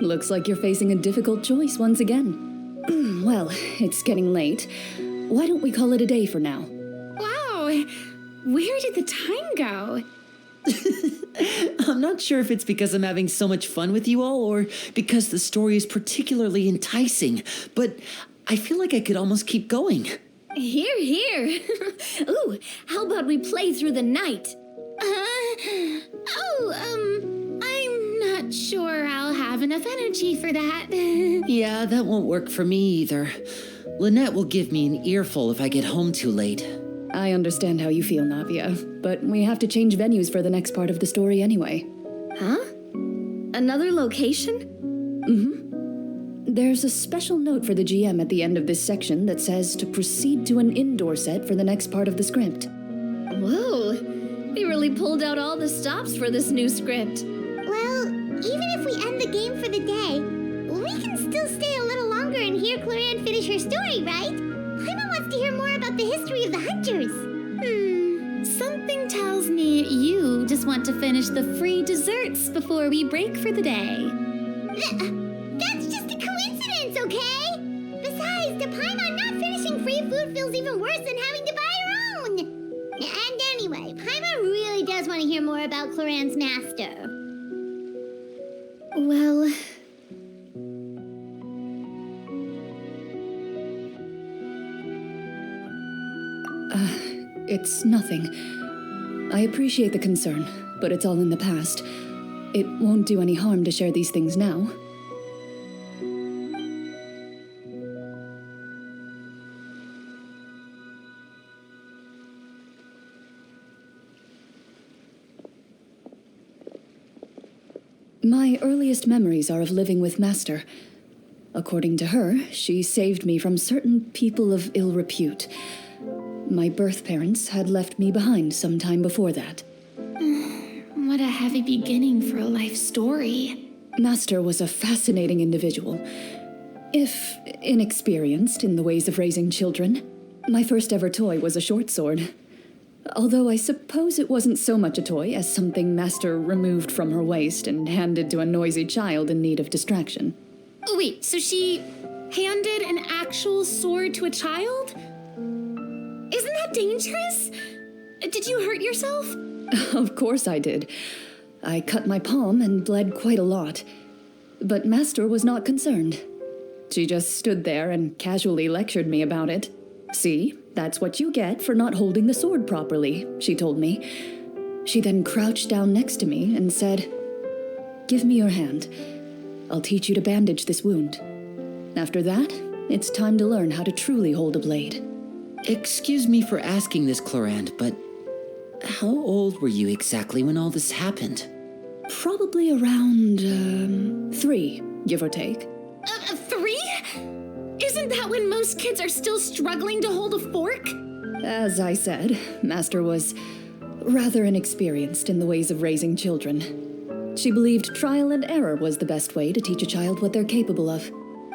Looks like you're facing a difficult choice once again. Well, it's getting late. Why don't we call it a day for now? Wow, where did the time go? I'm not sure if it's because I'm having so much fun with you all or because the story is particularly enticing, but I feel like I could almost keep going. Here, here. Ooh, how about we play through the night? I'm not sure I'll have enough energy for that. Yeah, that won't work for me either. Lynette will give me an earful if I get home too late. I understand how you feel, Navia, but we have to change venues for the next part of the story anyway. Huh? Another location? There's a special note for the GM at the end of this section that says to proceed to an indoor set for the next part of the script. Whoa, they really pulled out all the stops for this new script. Well, even if we end the game for the day, we can still stay a little longer and hear Clorinde finish her story, right? Paimon wants to hear more about the history of the Hunters. Something tells me you just want to finish the free desserts before we break for the day. That's just a coincidence, okay? Besides, to Paimon, not finishing free food feels even worse than having to buy her own. And anyway, Paimon really does want to hear more about Clorinde's master. Well, It's nothing. I appreciate the concern, but it's all in the past. It won't do any harm to share these things now. My earliest memories are of living with Master. According to her, she saved me from certain people of ill repute. My birth parents had left me behind some time before that. What a heavy beginning for a life story. Master was a fascinating individual, if inexperienced in the ways of raising children. My first ever toy was a short sword. Although I suppose it wasn't so much a toy as something Master removed from her waist and handed to a noisy child in need of distraction. Oh, wait, so she handed an actual sword to a child? Isn't that dangerous? Did you hurt yourself? Of course I did. I cut my palm and bled quite a lot. But Master was not concerned. She just stood there and casually lectured me about it. See, that's what you get for not holding the sword properly, she told me. She then crouched down next to me and said, "Give me your hand. I'll teach you to bandage this wound. After that, it's time to learn how to truly hold a blade." Excuse me for asking this, Clorinde, but how old were you exactly when all this happened? Probably around, 3, give or take. 3? Isn't that when most kids are still struggling to hold a fork? As I said, Master was rather inexperienced in the ways of raising children. She believed trial and error was the best way to teach a child what they're capable of.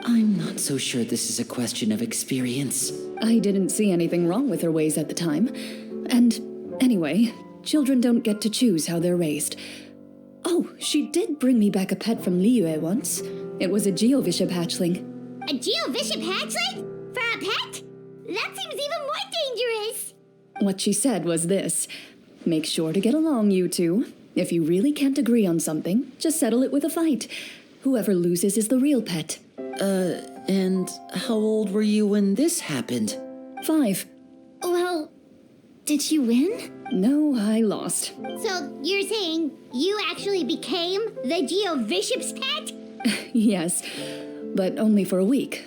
I'm not so sure this is a question of experience. I didn't see anything wrong with her ways at the time. And anyway, children don't get to choose how they're raised. Oh, she did bring me back a pet from Liyue once. It was a Geovishap hatchling. A Geovishap hatchling? For a pet? That seems even more dangerous. What she said was this: make sure to get along, you two. If you really can't agree on something, just settle it with a fight. Whoever loses is the real pet. And how old were you when this happened? 5. Well, did you win? No, I lost. So you're saying you actually became the Geovishap's pet? Yes, but only for a week.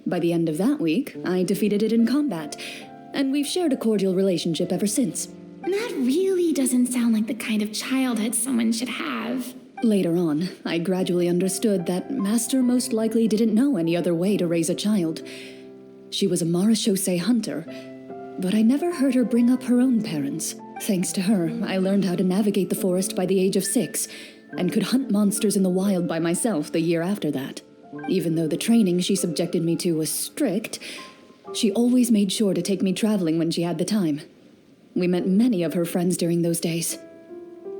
By the end of that week, I defeated it in combat, and we've shared a cordial relationship ever since. That really doesn't sound like the kind of childhood someone should have. Later on, I gradually understood that Master most likely didn't know any other way to raise a child. She was a Marachose hunter, but I never heard her bring up her own parents. Thanks to her, I learned how to navigate the forest by the age of 6, and could hunt monsters in the wild by myself the year after that. Even though the training she subjected me to was strict, she always made sure to take me traveling when she had the time. We met many of her friends during those days.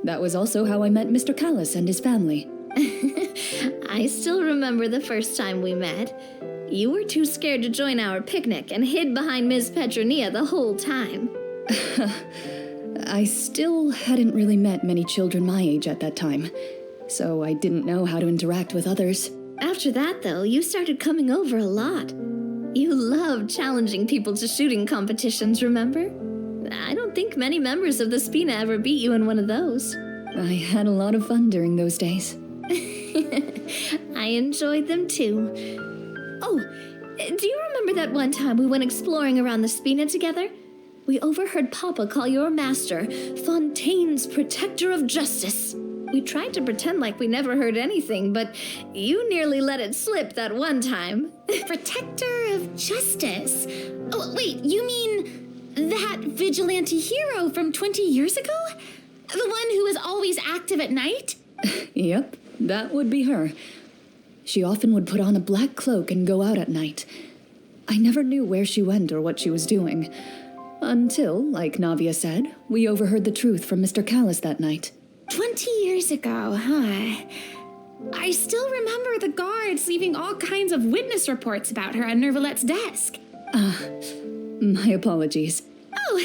That was also how I met Mr. Callis and his family. I still remember the first time we met. You were too scared to join our picnic and hid behind Ms. Petronia the whole time. I still hadn't really met many children my age at that time, so I didn't know how to interact with others. After that, though, you started coming over a lot. You loved challenging people to shooting competitions, remember? I don't think many members of the Spina ever beat you in one of those. I had a lot of fun during those days. I enjoyed them too. Oh, do you remember that one time we went exploring around the Spina together? We overheard Papa call your master Fontaine's Protector of Justice. We tried to pretend like we never heard anything, but you nearly let it slip that one time. Protector of justice. Oh, wait, you mean that vigilante hero from 20 years ago? The one who was always active at night? Yep, that would be her. She often would put on a black cloak and go out at night. I never knew where she went or what she was doing. Until, like Navia said, we overheard the truth from Mr. Callis that night. 20 years ago, huh? I still remember the guards leaving all kinds of witness reports about her on Nervalette's desk. My apologies. Oh,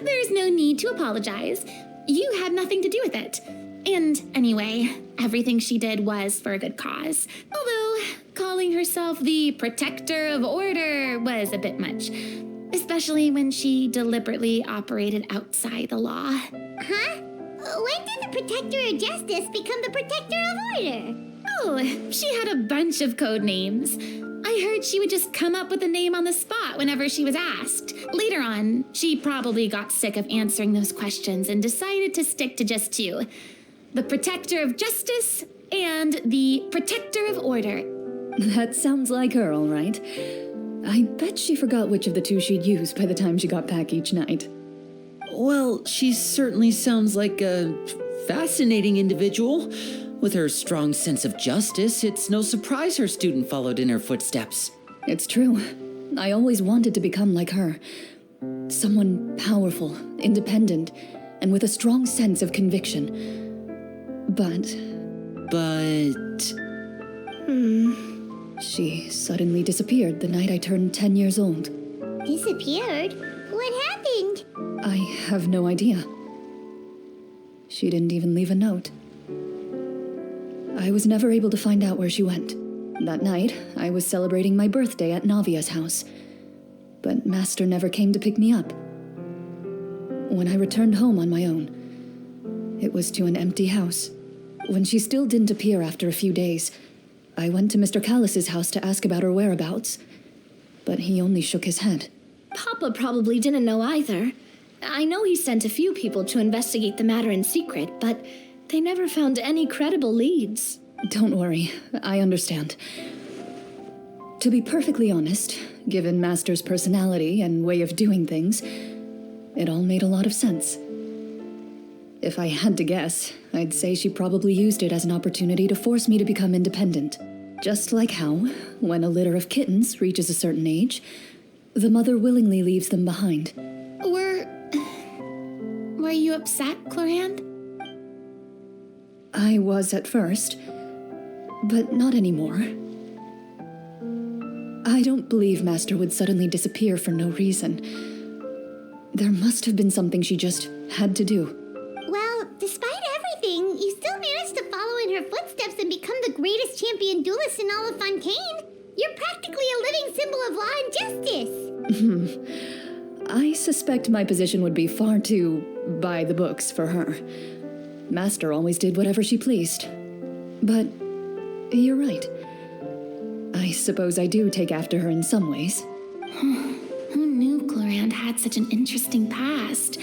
there's no need to apologize. You had nothing to do with it. And anyway, everything she did was for a good cause. Although, calling herself the protector of order was a bit much. Especially when she deliberately operated outside the law. Huh? When did the Protector of Justice become the Protector of Order? Oh, she had a bunch of code names. I heard she would just come up with a name on the spot whenever she was asked. Later on, she probably got sick of answering those questions and decided to stick to just two. The Protector of Justice and the Protector of Order. That sounds like her, all right. I bet she forgot which of the two she'd use by the time she got back each night. Well, she certainly sounds like a fascinating individual. With her strong sense of justice, it's no surprise her student followed in her footsteps. It's true. I always wanted to become like her. Someone powerful, independent, and with a strong sense of conviction. But... She suddenly disappeared the night I turned 10 years old. Disappeared? What happened? I have no idea. She didn't even leave a note. I was never able to find out where she went. That night, I was celebrating my birthday at Navia's house. But Master never came to pick me up. When I returned home on my own, it was to an empty house. When she still didn't appear after a few days, I went to Mr. Callis's house to ask about her whereabouts. But he only shook his head. Papa probably didn't know either. I know he sent a few people to investigate the matter in secret, but they never found any credible leads. Don't worry, I understand. To be perfectly honest, given Master's personality and way of doing things, it all made a lot of sense. If I had to guess, I'd say she probably used it as an opportunity to force me to become independent. Just like how, when a litter of kittens reaches a certain age, the mother willingly leaves them behind. Were you upset, Clorinde? I was at first, but not anymore. I don't believe Master would suddenly disappear for no reason. There must have been something she just had to do. Well, despite everything, you still managed to follow in her footsteps and become the greatest champion duelist in all of Fontaine. You're practically a living symbol of law and justice. I suspect my position would be far too by the books for her. Master always did whatever she pleased. But you're right. I suppose I do take after her in some ways. Who knew Clorinde had such an interesting past?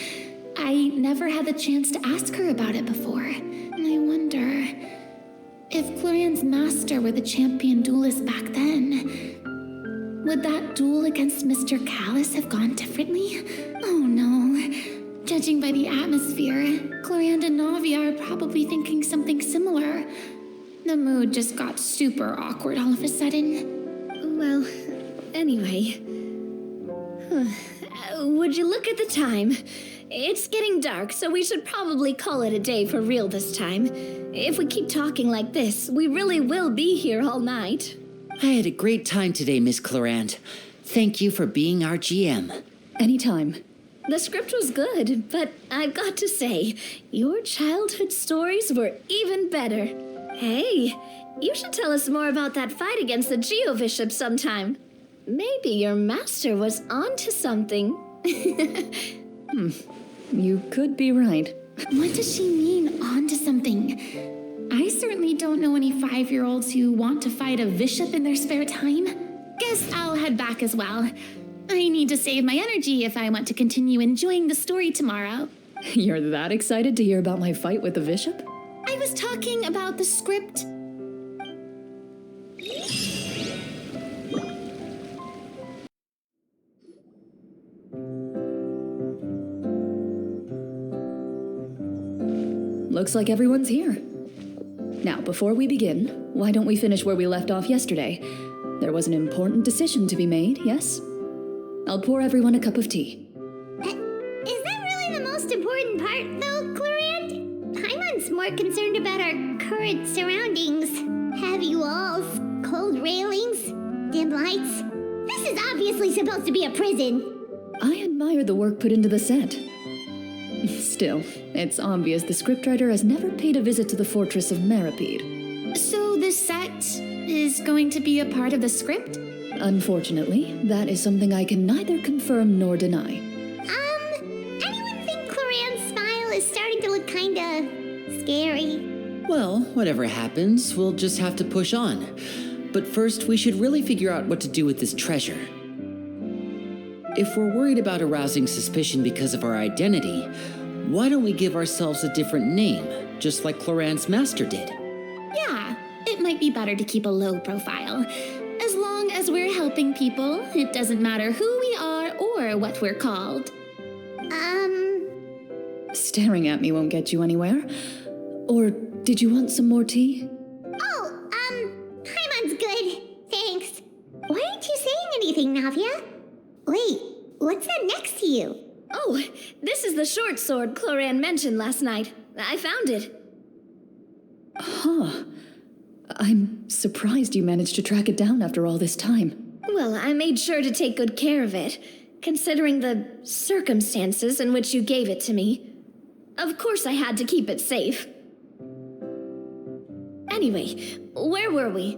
I never had the chance to ask her about it before. And I wonder if Clorinde's master were the champion duelist back then. Would that duel against Mr. Callis have gone differently? Oh no. Judging by the atmosphere, Clorinde and Navia are probably thinking something similar. The mood just got super awkward all of a sudden. Well, anyway. Would you look at the time? It's getting dark, so we should probably call it a day for real this time. If we keep talking like this, we really will be here all night. I had a great time today, Miss Clorinde. Thank you for being our GM. Anytime. The script was good, but I've got to say, your childhood stories were even better. Hey, you should tell us more about that fight against the Geo-Bishop sometime. Maybe your master was onto something. You could be right. What does she mean, onto something? I certainly don't know any 5-year-olds who want to fight a bishop in their spare time. Guess I'll head back as well. I need to save my energy if I want to continue enjoying the story tomorrow. You're that excited to hear about my fight with the bishop? I I was talking about the script. Looks like everyone's here. Now, before we begin, why don't we finish where we left off yesterday? There was an important decision to be made, yes? I'll pour everyone a cup of tea. Is that really the most important part, though, Clorinde? Paimon's more concerned about our current surroundings. Heavy walls, cold railings, dim lights. This is obviously supposed to be a prison. I admire the work put into the set. Still, it's obvious the scriptwriter has never paid a visit to the fortress of Meripede. So the set is going to be a part of the script? Unfortunately, that is something I can neither confirm nor deny. Anyone think Clorinde's smile is starting to look kinda scary? Well, whatever happens, we'll just have to push on. But first, we should really figure out what to do with this treasure. If we're worried about arousing suspicion because of our identity, why don't we give ourselves a different name, just like Clorinde's master did? Yeah, it might be better to keep a low profile. As long as we're helping people, it doesn't matter who we are or what we're called. Staring at me won't get you anywhere. Or did you want some more tea? Paimon's good. Thanks. Why aren't you saying anything, Navia? Wait, what's that next to you? Oh, this is the short sword Clorinde mentioned last night. I found it. Huh. I'm surprised you managed to track it down after all this time. Well, I made sure to take good care of it, considering the circumstances in which you gave it to me. Of course I had to keep it safe. Anyway, where were we?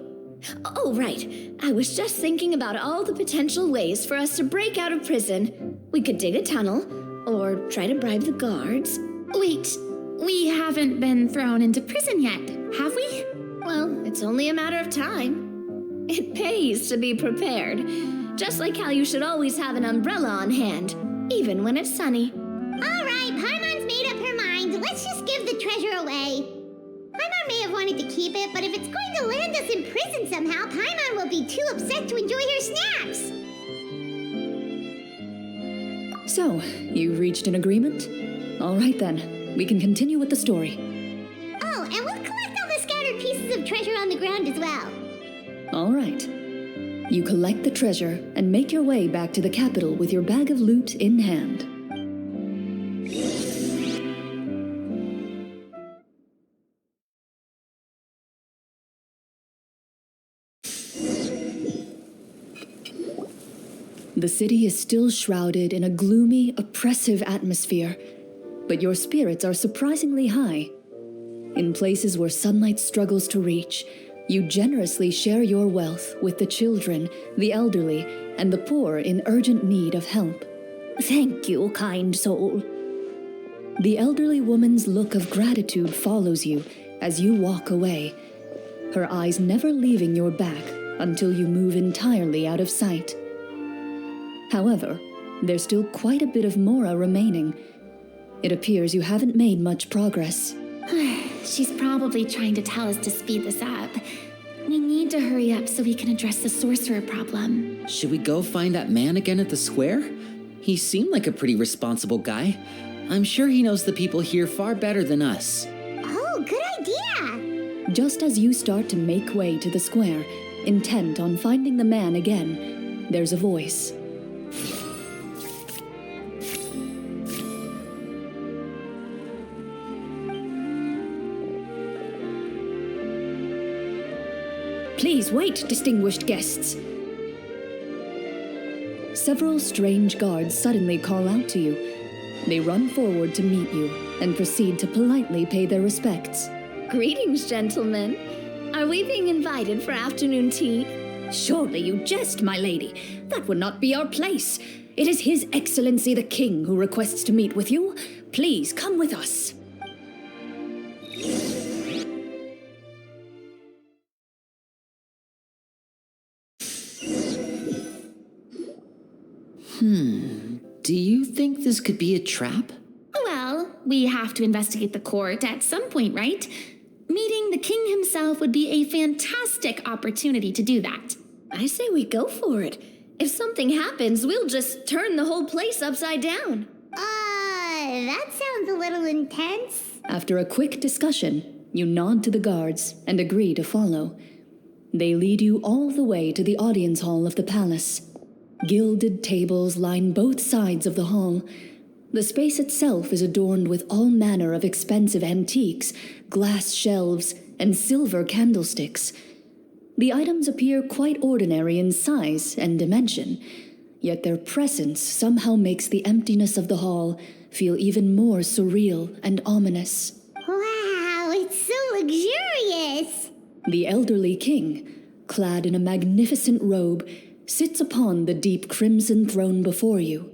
Oh, right. I was just thinking about all the potential ways for us to break out of prison. We could dig a tunnel, or try to bribe the guards. Wait, we haven't been thrown into prison yet, have we? Well, it's only a matter of time. It pays to be prepared. Just like how you should always have an umbrella on hand, even when it's sunny. All right, Paimon's made up her mind. Let's just give the treasure away. Paimon may have wanted to keep it, but if it's going to land us in prison somehow, Paimon will be too upset to enjoy her snacks. So, you've reached an agreement? All right then, we can continue with the story. Oh, and we'll collect all the scattered pieces of treasure on the ground as well. All right. You collect the treasure and make your way back to the capital with your bag of loot in hand. The city is still shrouded in a gloomy, oppressive atmosphere, but your spirits are surprisingly high. In places where sunlight struggles to reach, you generously share your wealth with the children, the elderly, and the poor in urgent need of help. Thank you, kind soul. The elderly woman's look of gratitude follows you as you walk away, her eyes never leaving your back until you move entirely out of sight. However, there's still quite a bit of Mora remaining. It appears you haven't made much progress. She's probably trying to tell us to speed this up. We need to hurry up so we can address the sorcerer problem. Should we go find that man again at the square? He seemed like a pretty responsible guy. I'm sure he knows the people here far better than us. Oh, good idea. Just as you start to make way to the square, intent on finding the man again, there's a voice. Please wait, distinguished guests. Several strange guards suddenly call out to you. They run forward to meet you and proceed to politely pay their respects. Greetings, gentlemen. Are we being invited for afternoon tea? Surely you jest, my lady. That would not be our place. It is His Excellency the King who requests to meet with you. Please come with us. Do you think this could be a trap? Well, we have to investigate the court at some point, right? Meeting the king himself would be a fantastic opportunity to do that. I say we go for it. If something happens, we'll just turn the whole place upside down. That sounds a little intense. After a quick discussion, you nod to the guards and agree to follow. They lead you all the way to the audience hall of the palace. Gilded tables line both sides of the hall. The space itself is adorned with all manner of expensive antiques, glass shelves, and silver candlesticks. The items appear quite ordinary in size and dimension, yet their presence somehow makes the emptiness of the hall feel even more surreal and ominous. Wow, it's so luxurious. The elderly king, clad in a magnificent robe, sits upon the deep crimson throne before you.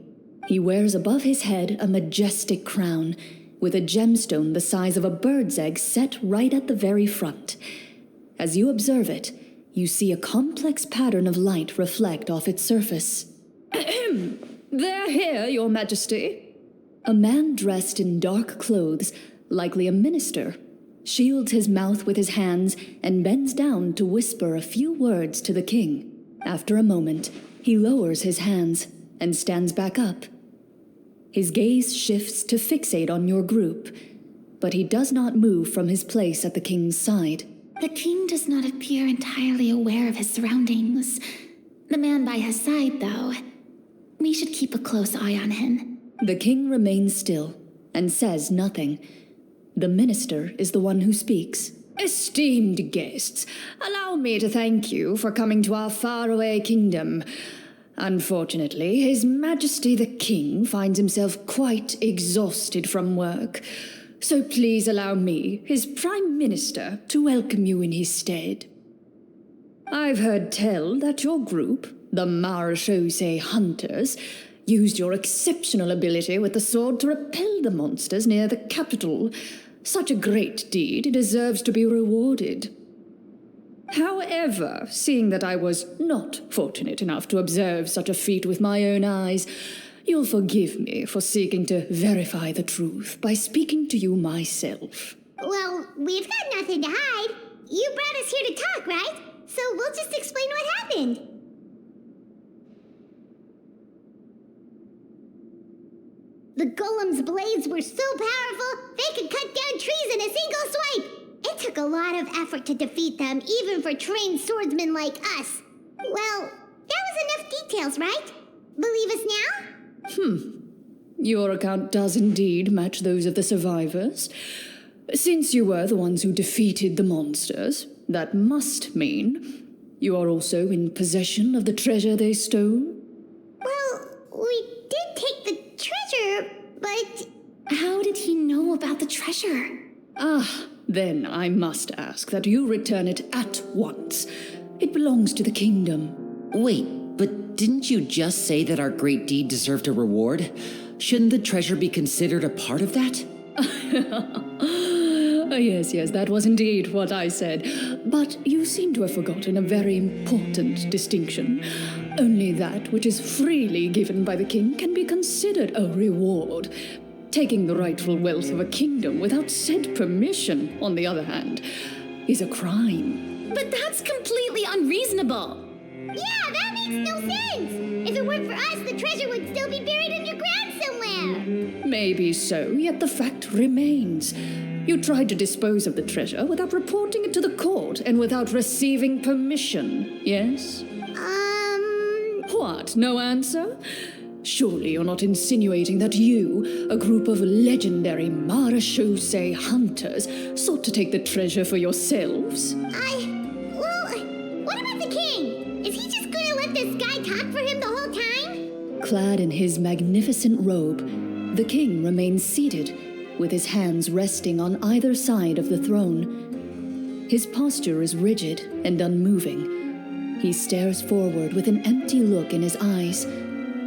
He wears above his head a majestic crown, with a gemstone the size of a bird's egg set right at the very front. As you observe it, you see a complex pattern of light reflect off its surface. They're here, Your Majesty. A man dressed in dark clothes, likely a minister, shields his mouth with his hands and bends down to whisper a few words to the king. After a moment, he lowers his hands and stands back up. His gaze shifts to fixate on your group, but he does not move from his place at the king's side. The king does not appear entirely aware of his surroundings. The man by his side, though, we should keep a close eye on him. The king remains still and says nothing. The minister is the one who speaks. Esteemed guests, allow me to thank you for coming to our faraway kingdom. Unfortunately, His Majesty the King finds himself quite exhausted from work. So please allow me, his Prime Minister, to welcome you in his stead. I've heard tell that your group, the Marechaussee Hunters, used your exceptional ability with the sword to repel the monsters near the capital. Such a great deed deserves to be rewarded. However, seeing that I was not fortunate enough to observe such a feat with my own eyes, you'll forgive me for seeking to verify the truth by speaking to you myself. Well, we've got nothing to hide. You brought us here to talk, right? So we'll just explain what happened. The golem's blades were so powerful, they could cut down trees in a single swipe. It took a lot of effort to defeat them, even for trained swordsmen like us. Well, that was enough details, right? Believe us now? Your account does indeed match those of the survivors. Since you were the ones who defeated the monsters, that must mean you are also in possession of the treasure they stole? Well, we did take the treasure, but... How did he know about the treasure? Then I must ask that you return it at once. It belongs to the kingdom. Wait, but didn't you just say that our great deed deserved a reward? Shouldn't the treasure be considered a part of that? Yes, that was indeed what I said. But you seem to have forgotten a very important distinction. Only that which is freely given by the king can be considered a reward. Taking the rightful wealth of a kingdom without said permission, on the other hand, is a crime. But that's completely unreasonable. Yeah, that makes no sense! If it weren't for us, the treasure would still be buried underground somewhere! Maybe so, yet the fact remains. You tried to dispose of the treasure without reporting it to the court and without receiving permission, yes? What, no answer? Surely you're not insinuating that you, a group of legendary Marechaussee hunters, sought to take the treasure for yourselves? Well, what about the king? Is he just gonna let this guy talk for him the whole time? Clad in his magnificent robe, the king remains seated, with his hands resting on either side of the throne. His posture is rigid and unmoving. He stares forward with an empty look in his eyes,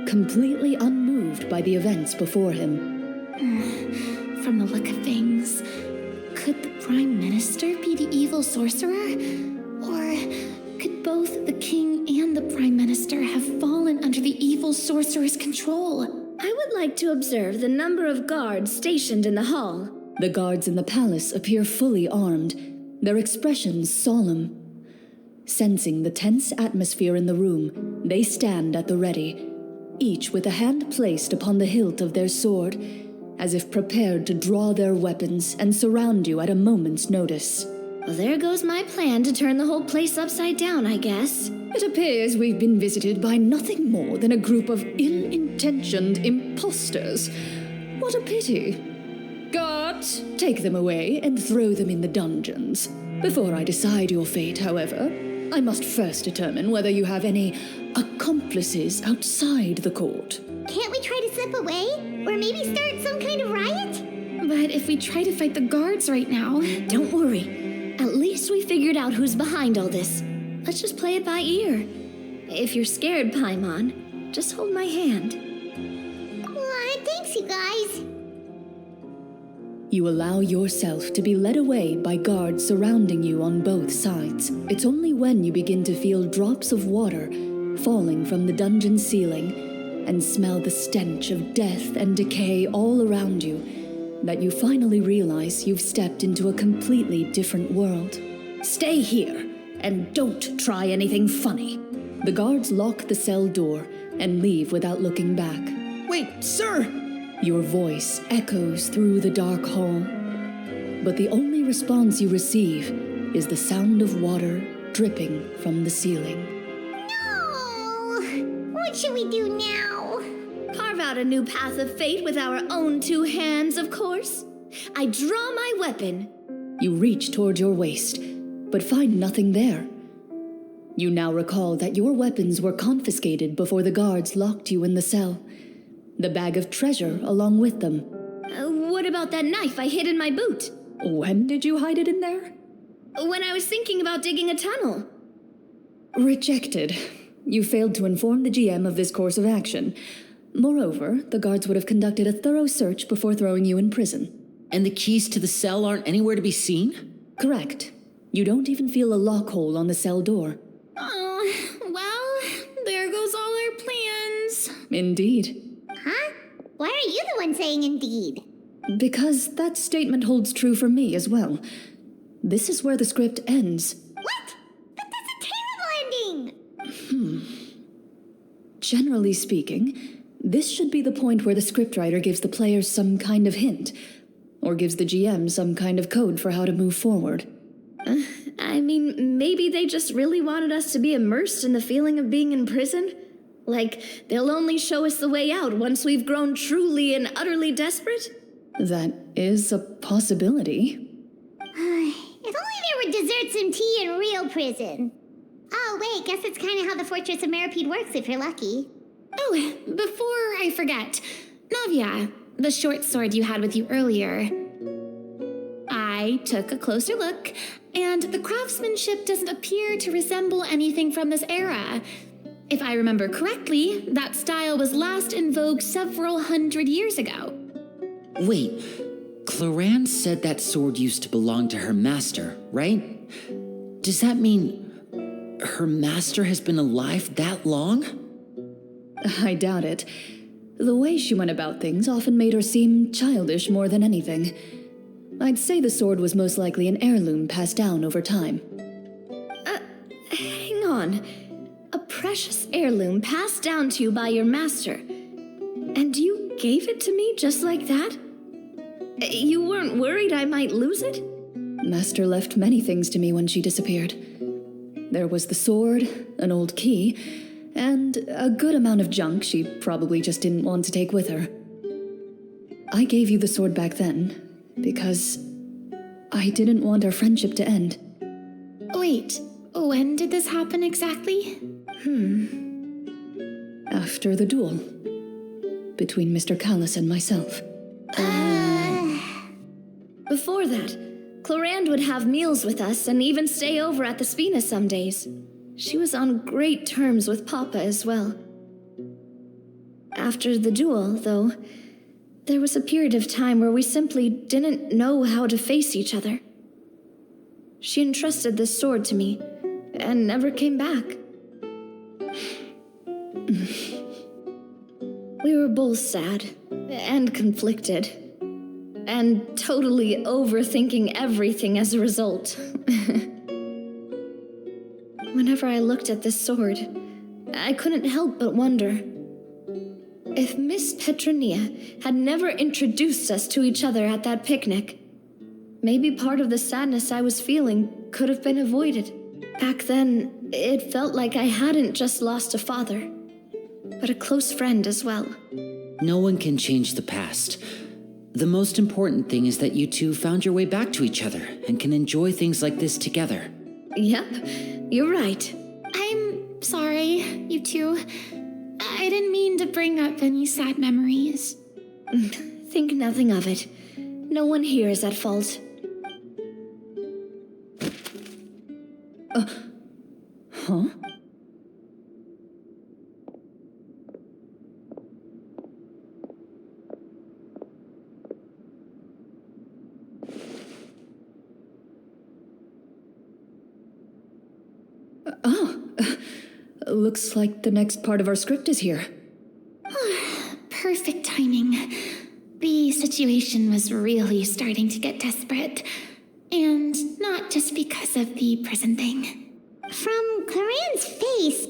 completely unmoved by the events before him. From the look of things, could the Prime Minister be the evil sorcerer? Or could both the king and the Prime Minister have fallen under the evil sorcerer's control? I would like to observe the number of guards stationed in the hall. The guards in the palace appear fully armed. their expressions solemn. Sensing the tense atmosphere in the room, they stand at the ready, each with a hand placed upon the hilt of their sword, as if prepared to draw their weapons and surround you at a moment's notice. Well, there goes my plan to turn the whole place upside down, I guess. It appears we've been visited by nothing more than a group of ill-intentioned imposters. What a pity. Guards, take them away and throw them in the dungeons. Before I decide your fate, however, I must first determine whether you have any accomplices outside the court. Can't we try to slip away? Or maybe start some kind of riot? But if we try to fight the guards right now... Don't worry. At least we figured out who's behind all this. Let's just play it by ear. If you're scared, Paimon, just hold my hand. Thanks, you guys. You allow yourself to be led away by guards surrounding you on both sides. It's only when you begin to feel drops of water falling from the dungeon ceiling and smell the stench of death and decay all around you that you finally realize you've stepped into a completely different world. Stay here and don't try anything funny. The guards lock the cell door and leave without looking back. Wait, sir! Your voice echoes through the dark hall, but the only response you receive is the sound of water dripping from the ceiling. No! What should we do now? Carve out a new path of fate with our own two hands, of course. I draw my weapon. You reach toward your waist, but find nothing there. You now recall that your weapons were confiscated before the guards locked you in the cell. The bag of treasure along with them. What about that knife I hid in my boot? When did you hide it in there? When I was thinking about digging a tunnel. Rejected. You failed to inform the GM of this course of action. Moreover, the guards would have conducted a thorough search before throwing you in prison. And the keys to the cell aren't anywhere to be seen? Correct. You don't even feel a lock hole on the cell door. Oh, well, there goes all our plans. Indeed. Huh? Why are you the one saying indeed? Because that statement holds true for me as well. This is where the script ends. What? But that's a terrible ending! Generally speaking, this should be the point where the scriptwriter gives the players some kind of hint, or gives the GM some kind of code for how to move forward. I mean, maybe they just really wanted us to be immersed in the feeling of being in prison? Like, they'll only show us the way out once we've grown truly and utterly desperate? That is a possibility. If only there were desserts and tea in real prison. Oh, wait, guess it's kind of how the Fortress of Meripede works if you're lucky. Oh, before I forget, Navia, the short sword you had with you earlier. I took a closer look, and the craftsmanship doesn't appear to resemble anything from this era. If I remember correctly, that style was last in vogue several hundred years ago. Wait, Clorinde said that sword used to belong to her master, right? Does that mean her master has been alive that long? I doubt it. The way she went about things often made her seem childish more than anything. I'd say the sword was most likely an heirloom passed down over time. Hang on. A precious heirloom passed down to you by your master. And you gave it to me just like that? You weren't worried I might lose it? Master left many things to me when she disappeared. There was the sword, an old key, and a good amount of junk she probably just didn't want to take with her. I gave you the sword back then because I didn't want our friendship to end. Wait, when did this happen exactly? After the duel between Mr. Callis and myself. Before that, Clorinde would have meals with us and even stay over at the Spina some days. She was on great terms with Papa as well. After the duel, though, there was a period of time where we simply didn't know how to face each other. She entrusted this sword to me and never came back. We were both sad and conflicted. And totally overthinking everything as a result. Whenever I looked at this sword, I couldn't help but wonder if Miss Petronia had never introduced us to each other at that picnic. Maybe part of the sadness I was feeling could have been avoided. Back then, it felt like I hadn't just lost a father, but a close friend as well. No one can change the past. The most important thing is that you two found your way back to each other and can enjoy things like this together. Yep, you're right. I'm sorry, you two. I didn't mean to bring up any sad memories. Think nothing of it. No one here is at fault. Huh? Looks like the next part of our script is here. Perfect timing. The situation was really starting to get desperate. And not just because of the prison thing. From Clorinde's face,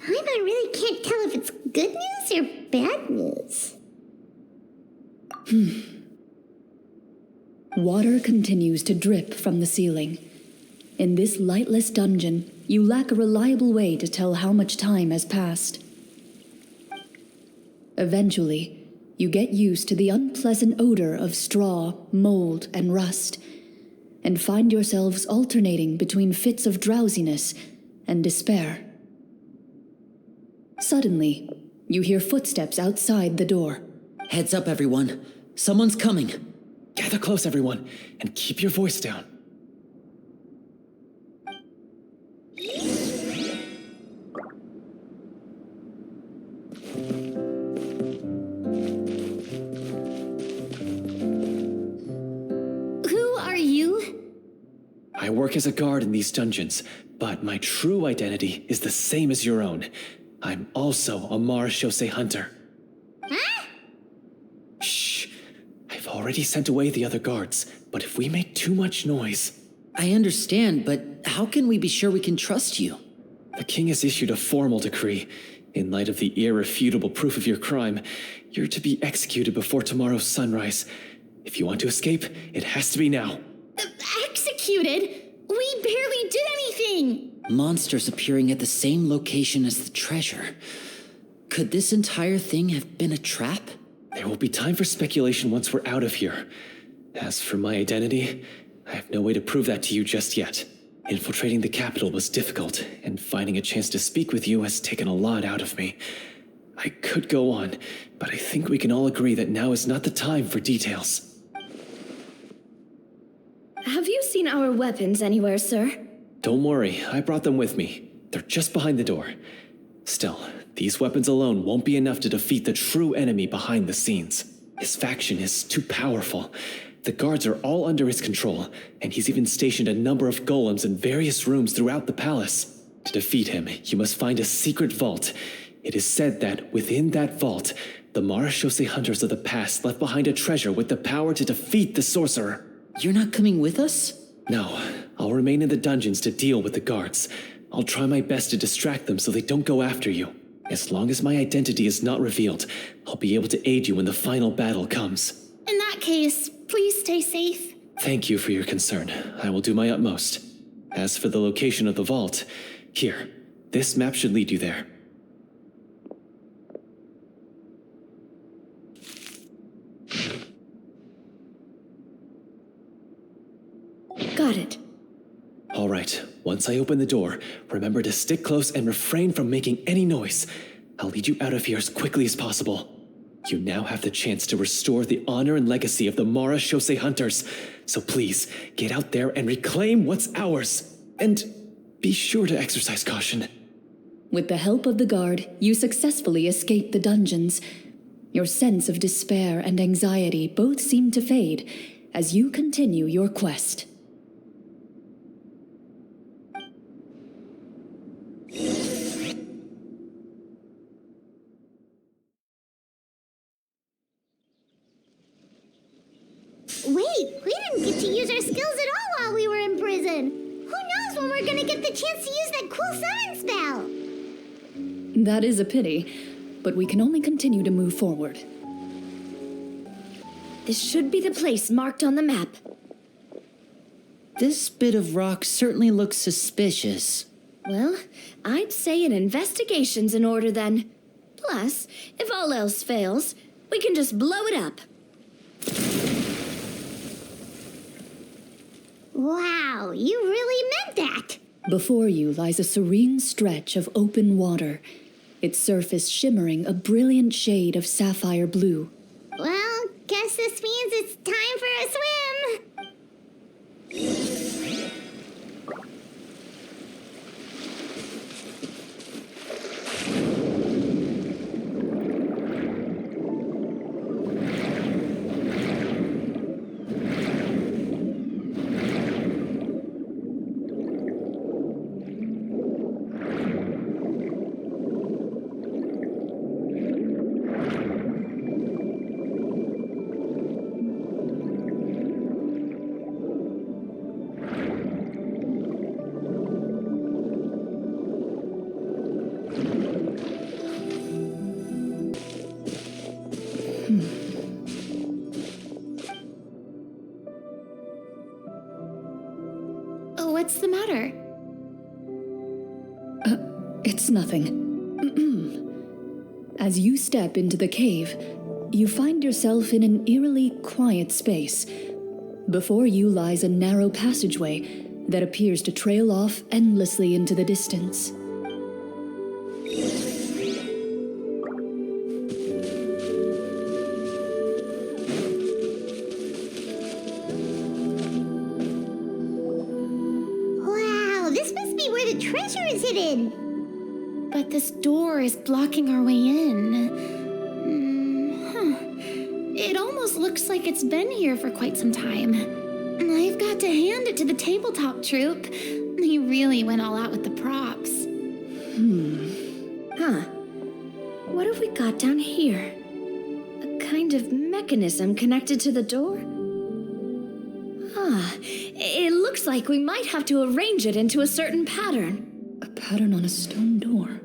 I really can't tell if it's good news or bad news. Water continues to drip from the ceiling. In this lightless dungeon, you lack a reliable way to tell how much time has passed. Eventually, you get used to the unpleasant odor of straw, mold, and rust, and find yourselves alternating between fits of drowsiness and despair. Suddenly, you hear footsteps outside the door. Heads up, everyone. Someone's coming. Gather close, everyone, and keep your voice down. Who are you? I work as a guard in these dungeons, but my true identity is the same as your own. I'm also a Marashose hunter. Huh? Shh. I've already sent away the other guards, but if we make too much noise... I understand, but how can we be sure we can trust you? The king has issued a formal decree. In light of the irrefutable proof of your crime, you're to be executed before tomorrow's sunrise. If you want to escape, it has to be now. Executed? We barely did anything! Monsters appearing at the same location as the treasure. Could this entire thing have been a trap? There will be time for speculation once we're out of here. As for my identity, I have no way to prove that to you just yet. Infiltrating the capital was difficult, and finding a chance to speak with you has taken a lot out of me. I could go on, but I think we can all agree that now is not the time for details. Have you seen our weapons anywhere, sir? Don't worry, I brought them with me. They're just behind the door. Still, these weapons alone won't be enough to defeat the true enemy behind the scenes. His faction is too powerful. The guards are all under his control, and he's even stationed a number of golems in various rooms throughout the palace. To defeat him, you must find a secret vault. It is said that within that vault, the Marashose hunters of the past left behind a treasure with the power to defeat the sorcerer. You're not coming with us? No, I'll remain in the dungeons to deal with the guards. I'll try my best to distract them so they don't go after you. As long as my identity is not revealed, I'll be able to aid you when the final battle comes. In that case, please stay safe. Thank you for your concern. I will do my utmost. As for the location of the vault, here, this map should lead you there. Got it. All right, once I open the door, remember to stick close and refrain from making any noise. I'll lead you out of here as quickly as possible. You now have the chance to restore the honor and legacy of the Marashose hunters. So please, get out there and reclaim what's ours. And be sure to exercise caution. With the help of the guard, you successfully escape the dungeons. Your sense of despair and anxiety both seem to fade as you continue your quest. Wait, we didn't get to use our skills at all while we were in prison. Who knows when we're gonna get the chance to use that cool summon spell? That is a pity, but we can only continue to move forward. This should be the place marked on the map. This bit of rock certainly looks suspicious. Well, I'd say an investigation's in order then. Plus, if all else fails, we can just blow it up. Wow, you really meant that. Before you lies a serene stretch of open water, its surface shimmering a brilliant shade of sapphire blue. Well, guess this means it's time for a swim. Oh, what's the matter? It's nothing. As you step into the cave, you find yourself in an eerily quiet space. Before you lies a narrow passageway that appears to trail off endlessly into the distance. Wow, this must be where the treasure is hidden. But this door is blocking our way in. It almost looks like it's been here for quite some time. I've got to hand it to the tabletop troupe. They really went all out with the props. Huh. What have we got down here? A kind of mechanism connected to the door? It looks like we might have to arrange it into a certain pattern. A pattern on a stone door.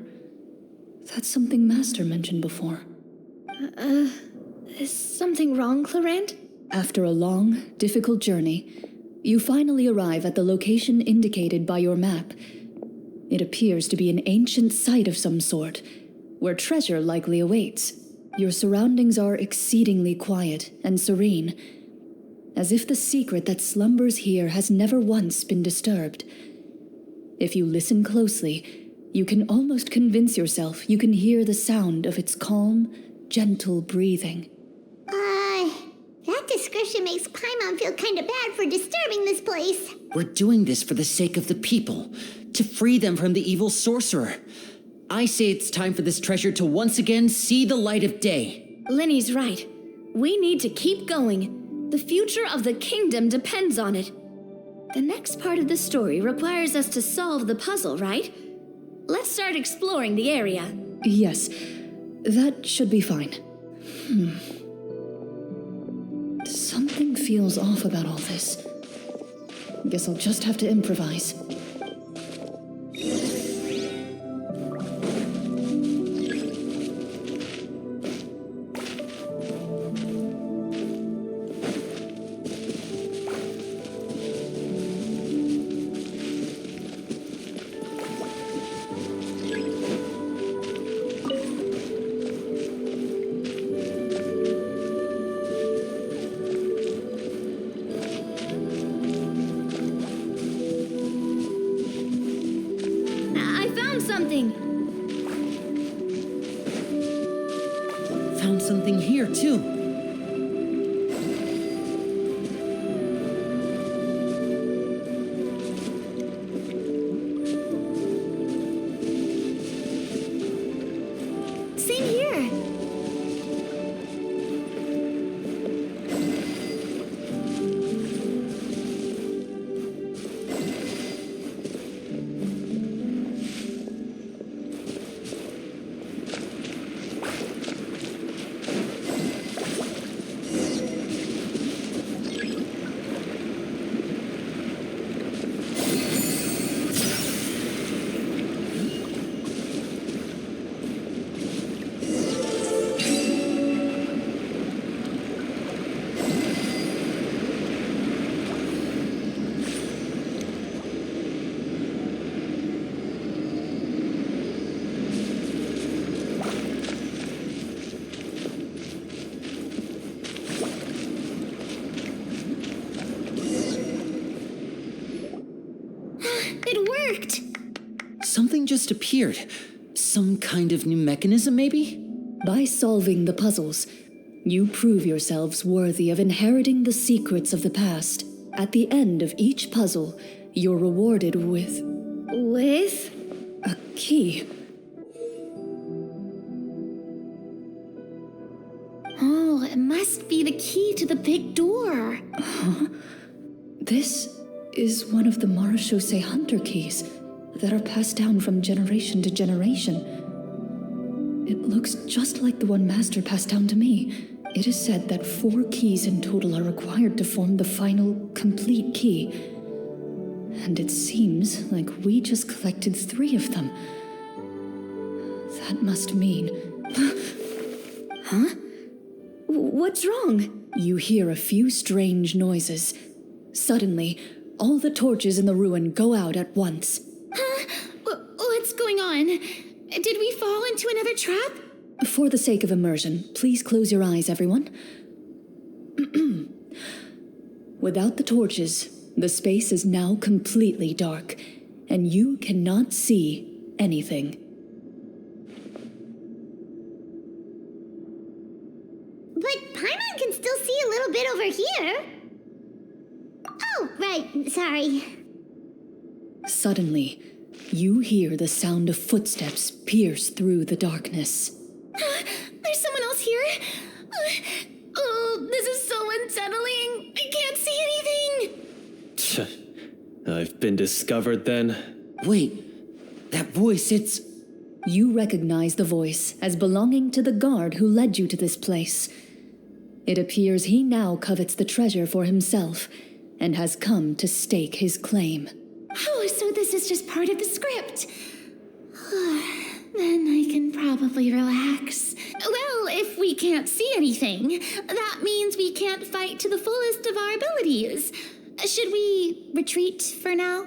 That's something Master mentioned before. Is something wrong, Clorinde? After a long, difficult journey, you finally arrive at the location indicated by your map. It appears to be an ancient site of some sort, where treasure likely awaits. Your surroundings are exceedingly quiet and serene, as if the secret that slumbers here has never once been disturbed. If you listen closely, you can almost convince yourself you can hear the sound of its calm, gentle breathing. That description makes Paimon feel kind of bad for disturbing this place. We're doing this for the sake of the people, to free them from the evil sorcerer. I say it's time for this treasure to once again see the light of day. Lenny's right. We need to keep going. The future of the kingdom depends on it. The next part of the story requires us to solve the puzzle, right? Let's start exploring the area. Yes, that should be fine. Something feels off about all this. Guess I'll just have to improvise. Something. Found something here, too. Same here. something just appeared. Some kind of new mechanism, maybe? By solving the puzzles, you prove yourselves worthy of inheriting the secrets of the past. At the end of each puzzle, you're rewarded with With? a key. Oh, it must be the key to the big door. This is one of the Marechaussee Hunter keys that are passed down from generation to generation. It looks just like the one Master passed down to me. It is said that 4 keys in total are required to form the final, complete key. And it seems like we just collected 3 of them. That must mean... Huh? What's wrong? You hear a few strange noises. Suddenly, all the torches in the ruin go out at once. Huh? What's going on? Did we fall into another trap? For the sake of immersion, please close your eyes, everyone. Without the torches, the space is now completely dark, and you cannot see anything. But Paimon can still see a little bit over here. Oh, right, sorry. Suddenly, you hear the sound of footsteps pierce through the darkness. There's someone else here. Oh, this is so unsettling. I can't see anything. I've been discovered then. Wait, that voice, it's... You recognize the voice as belonging to the guard who led you to this place. It appears he now covets the treasure for himself and has come to stake his claim. Oh, so this is just part of the script. Then I can probably relax. Well, if we can't see anything, that means we can't fight to the fullest of our abilities. Should we retreat for now?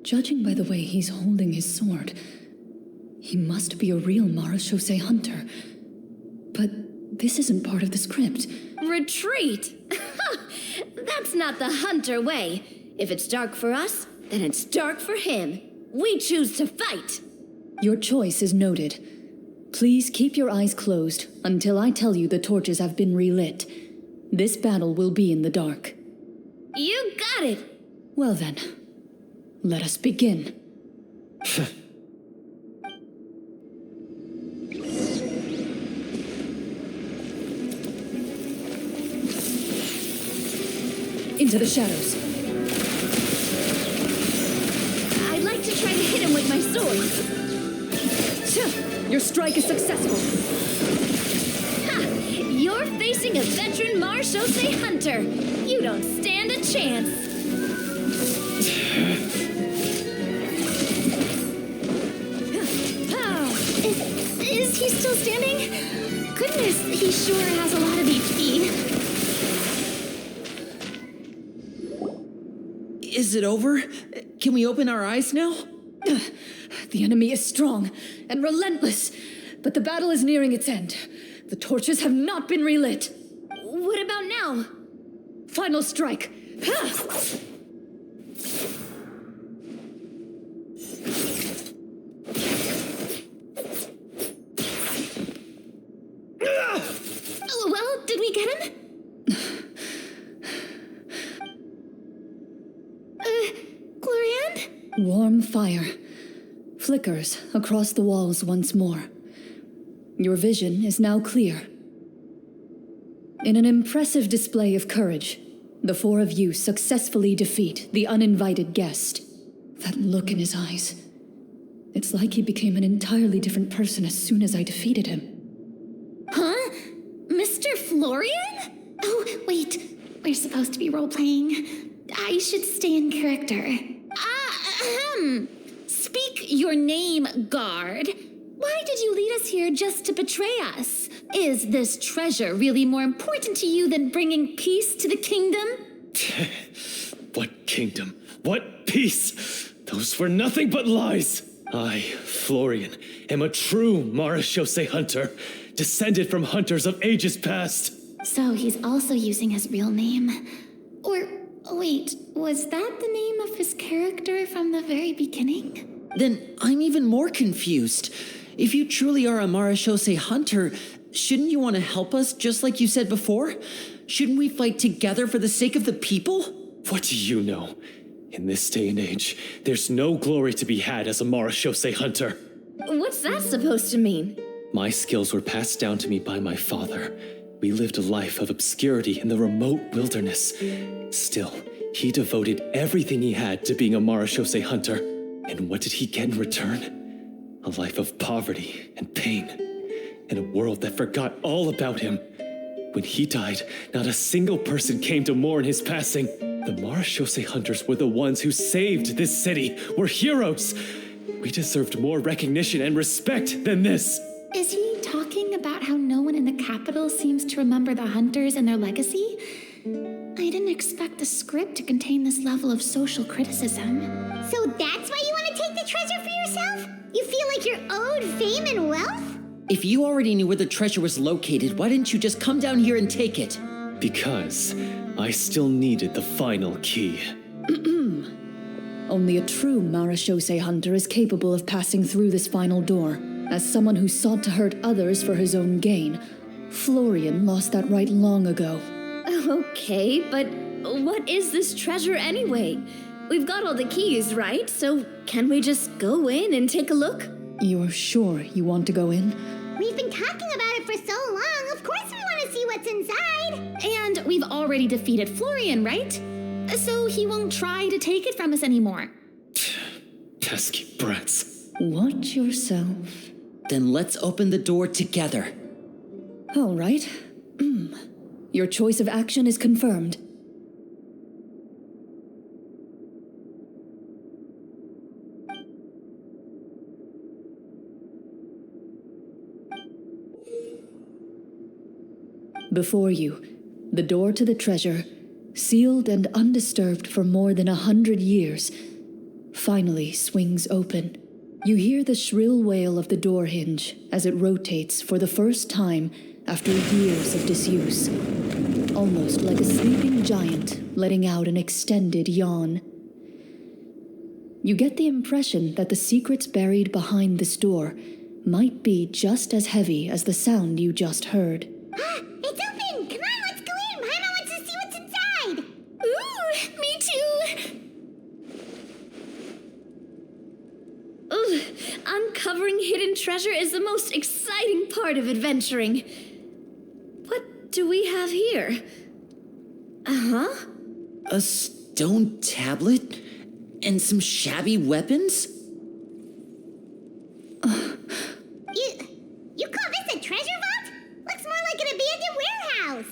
Judging by the way he's holding his sword, he must be a real Marechaussee Hunter. But this isn't part of the script. Retreat? That's not the Hunter way. If it's dark for us, then it's dark for him. We choose to fight. Your choice is noted. Please keep your eyes closed until I tell you the torches have been relit. This battle will be in the dark. You got it. Well then, let us begin. Into the shadows. I'd like to try to hit him with my sword. Your strike is successful. Ha! You're facing a veteran Marechaussee Hunter. You don't stand a chance. Is he still standing? Goodness, he sure has a lot of HP. Is it over? Can we open our eyes now? The enemy is strong and relentless, but the battle is nearing its end. The torches have not been relit. What about now? Final strike. Well, did we get him? Clorinde? Warm fire flickers across the walls once more. Your vision is now clear. In an impressive display of courage, the 4 of you successfully defeat the uninvited guest. That look in his eyes. It's like he became an entirely different person as soon as I defeated him. Huh? Mr. Florian? Oh, wait. We're supposed to be role-playing. I should stay in character. Speak your name, guard. Why did you lead us here just to betray us? Is this treasure really more important to you than bringing peace to the kingdom? What kingdom? What peace? Those were nothing but lies. I, Florian, am a true Marechaussee Hunter, descended from hunters of ages past. So he's also using his real name. Or, wait, was that the name of his character from the very beginning? Then I'm even more confused. If you truly are a Marashose hunter, shouldn't you want to help us just like you said before? Shouldn't we fight together for the sake of the people? What do you know? In this day and age, there's no glory to be had as a Marashose hunter. What's that supposed to mean? My skills were passed down to me by my father. We lived a life of obscurity in the remote wilderness. Still, he devoted everything he had to being a Marashose hunter. And what did he get in return? A life of poverty and pain. In a world that forgot all about him. When he died, not a single person came to mourn his passing. The Marashose hunters were the ones who saved this city. We're heroes. We deserved more recognition and respect than this. Is he talking about how no one in the capital seems to remember the hunters and their legacy? I didn't expect the script to contain this level of social criticism. So that's why you want to take the treasure for yourself? You feel like you're owed fame and wealth? If you already knew where the treasure was located, why didn't you just come down here and take it? Because I still needed the final key. Only a true Marashose hunter is capable of passing through this final door. As someone who sought to hurt others for his own gain, Florian lost that right long ago. Okay, but what is this treasure anyway? We've got all the keys, right? So can we just go in and take a look? You're sure you want to go in? We've been talking about it for so long. Of course we want to see what's inside. And we've already defeated Florian, right? So he won't try to take it from us anymore. Pesky brats. Watch yourself. Then let's open the door together. All right. Your choice of action is confirmed. Before you, the door to the treasure, sealed and undisturbed for more than 100 years, finally swings open. You hear the shrill wail of the door hinge as it rotates for the first time after years of disuse, almost like a sleeping giant letting out an extended yawn. You get the impression that the secrets buried behind this door might be just as heavy as the sound you just heard. It's open! Come on, let's go in! Paimon wants to see what's inside! Ooh, me too! Ugh, uncovering hidden treasure is the most exciting part of adventuring. What do we have here? Uh-huh. A stone tablet? And some shabby weapons? You call this a treasure vault? Looks more like an abandoned warehouse.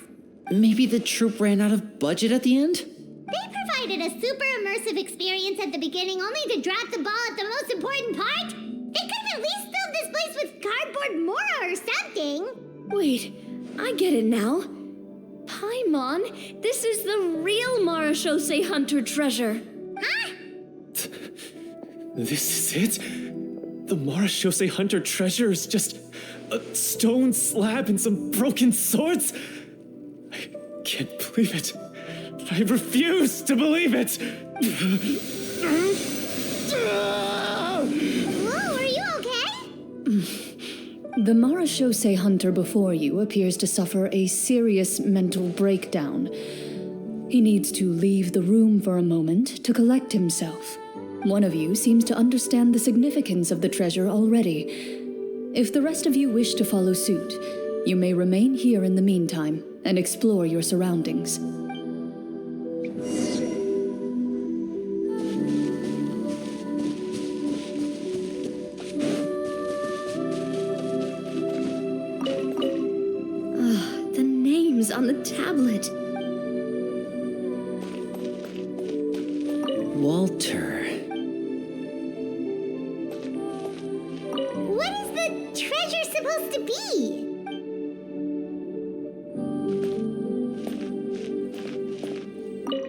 Maybe the troop ran out of budget at the end? They provided a super immersive experience at the beginning only to drop the ball at the most important part. They could have at least filled this place with cardboard Mora or something. Wait, I get it now. Paimon, this is the real Marashose hunter treasure. Huh? This is it? The Marashose hunter treasure is just a stone slab and some broken swords? I can't believe it. I refuse to believe it. Whoa, are you okay? The Marashose hunter before you appears to suffer a serious mental breakdown. He needs to leave the room for a moment to collect himself. One of you seems to understand the significance of the treasure already. If the rest of you wish to follow suit, you may remain here in the meantime and explore your surroundings. The names on the tablet. Walter. What is the treasure supposed to be?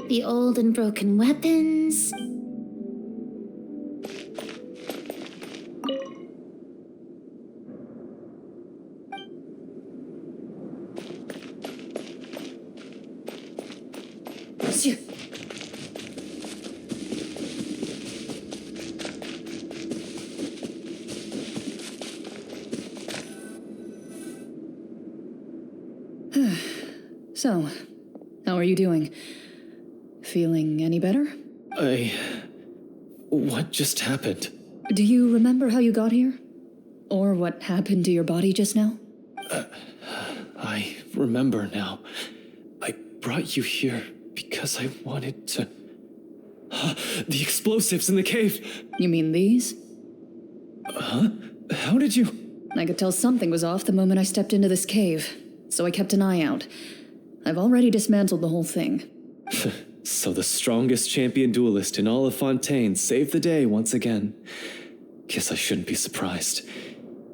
The old and broken weapons. So, how are you doing? Feeling any better? What just happened? Do you remember how you got here? Or what happened to your body just now? I remember now. I brought you here because I wanted to... The explosives in the cave! You mean these? Huh? How did you... I could tell something was off the moment I stepped into this cave, so I kept an eye out. I've already dismantled the whole thing. So the strongest champion duelist in all of Fontaine saved the day once again. Guess I shouldn't be surprised.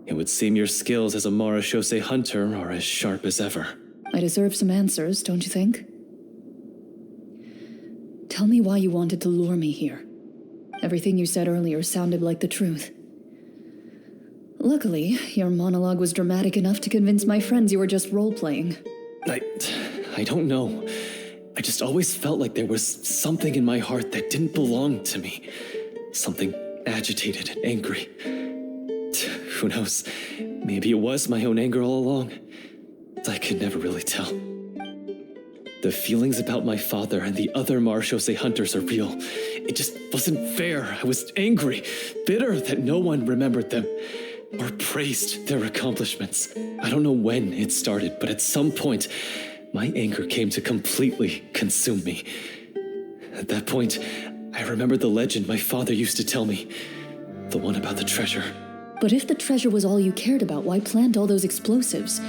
It would seem your skills as a Marechaussee hunter are as sharp as ever. I deserve some answers, don't you think? Tell me why you wanted to lure me here. Everything you said earlier sounded like the truth. Luckily, your monologue was dramatic enough to convince my friends you were just role-playing. I don't know. I just always felt like there was something in my heart that didn't belong to me. Something agitated and angry. Who knows? Maybe it was my own anger all along. I could never really tell. The feelings about my father and the other Marechaussee hunters are real. It just wasn't fair. I was angry, bitter that no one remembered them or praised their accomplishments. I don't know when it started, but at some point, my anger came to completely consume me. At that point, I remembered the legend my father used to tell me. The one about the treasure. But if the treasure was all you cared about, why plant all those explosives?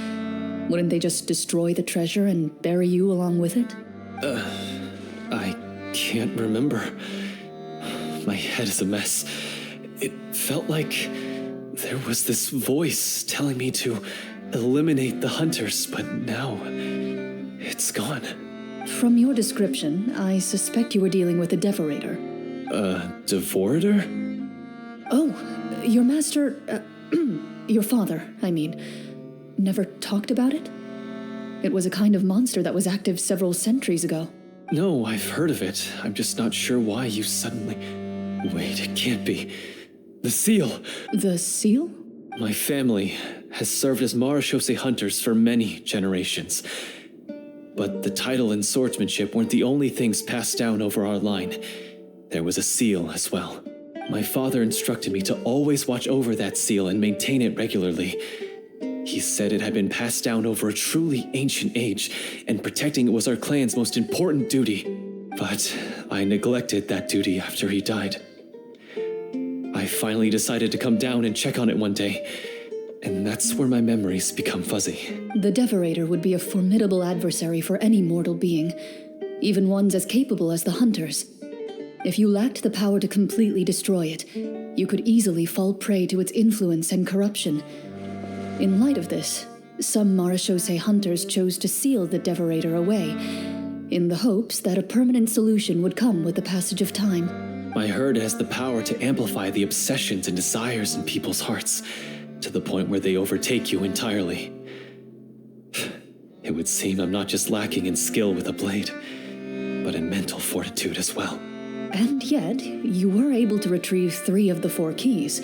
Wouldn't they just destroy the treasure and bury you along with it? I can't remember. My head is a mess. It felt like there was this voice telling me to eliminate the hunters, but now it's gone. From your description, I suspect you were dealing with a devorator. Devorator? Oh, your master, your father, I mean, never talked about it? It was a kind of monster that was active several centuries ago. No, I've heard of it. I'm just not sure why you suddenly... Wait, it can't be. The seal! The seal? My family has served as Marechaussee hunters for many generations. But the title and swordsmanship weren't the only things passed down over our line. There was a seal as well. My father instructed me to always watch over that seal and maintain it regularly. He said it had been passed down over a truly ancient age, and protecting it was our clan's most important duty. But I neglected that duty after he died. I finally decided to come down and check on it one day, and that's where my memories become fuzzy. The devorator would be a formidable adversary for any mortal being, even ones as capable as the hunters. If you lacked the power to completely destroy it, you could easily fall prey to its influence and corruption. In light of this, some Marechaussee hunters chose to seal the devorator away, in the hopes that a permanent solution would come with the passage of time. I heard it has the power to amplify the obsessions and desires in people's hearts, to the point where they overtake you entirely. It would seem I'm not just lacking in skill with a blade, but in mental fortitude as well. And yet, you were able to retrieve 3 of the 4 keys.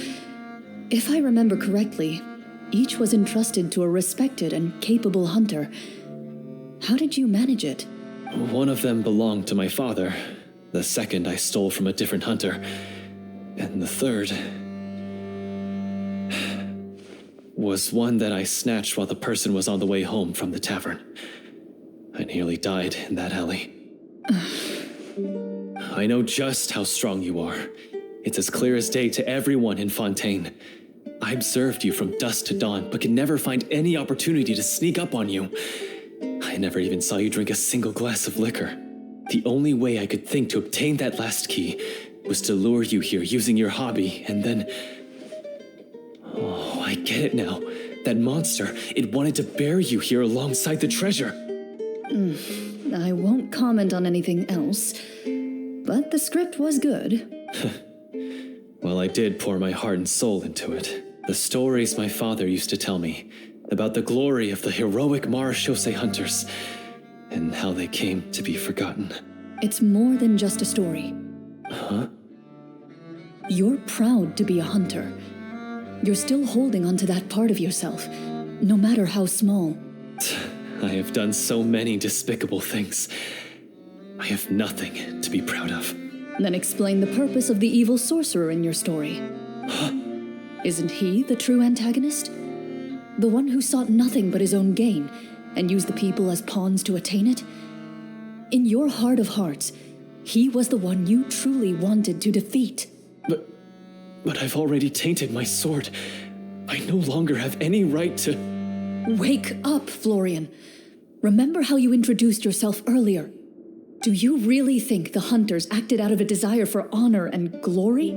If I remember correctly, each was entrusted to a respected and capable hunter. How did you manage it? One of them belonged to my father. The second I stole from a different hunter. And the third... was one that I snatched while the person was on the way home from the tavern. I nearly died in that alley. I know just how strong you are. It's as clear as day to everyone in Fontaine. I observed you from dusk to dawn, but could never find any opportunity to sneak up on you. I never even saw you drink a single glass of liquor. The only way I could think to obtain that last key was to lure you here using your hobby, and then... Oh, I get it now. That monster, it wanted to bury you here alongside the treasure. I won't comment on anything else, but the script was good. Well, I did pour my heart and soul into it. The stories my father used to tell me about the glory of the heroic Marechaussee hunters and how they came to be forgotten. It's more than just a story. Huh? You're proud to be a hunter. You're still holding onto that part of yourself, no matter how small. I have done so many despicable things. I have nothing to be proud of. Then explain the purpose of the evil sorcerer in your story. Isn't he the true antagonist? The one who sought nothing but his own gain and used the people as pawns to attain it? In your heart of hearts, he was the one you truly wanted to defeat. But I've already tainted my sword. I no longer have any right to... Wake up, Florian. Remember how you introduced yourself earlier. Do you really think the hunters acted out of a desire for honor and glory?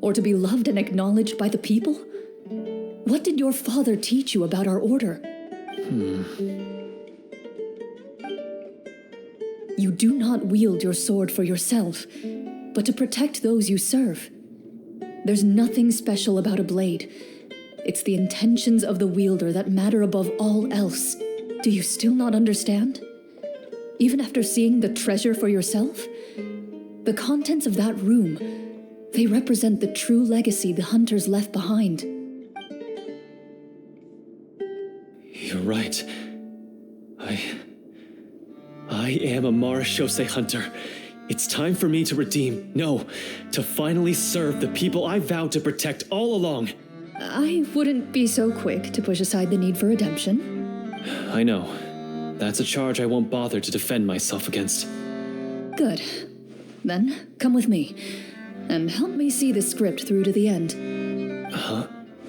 Or to be loved and acknowledged by the people? What did your father teach you about our order? You do not wield your sword for yourself, but to protect those you serve. There's nothing special about a blade. It's the intentions of the wielder that matter above all else. Do you still not understand? Even after seeing the treasure for yourself? The contents of that room, they represent the true legacy the hunters left behind. You're right. I am a Marashose hunter. It's time for me to redeem, no, to finally serve the people I vowed to protect all along. I wouldn't be so quick to push aside the need for redemption. I know. That's a charge I won't bother to defend myself against. Good. Then, come with me, and help me see the script through to the end. Huh?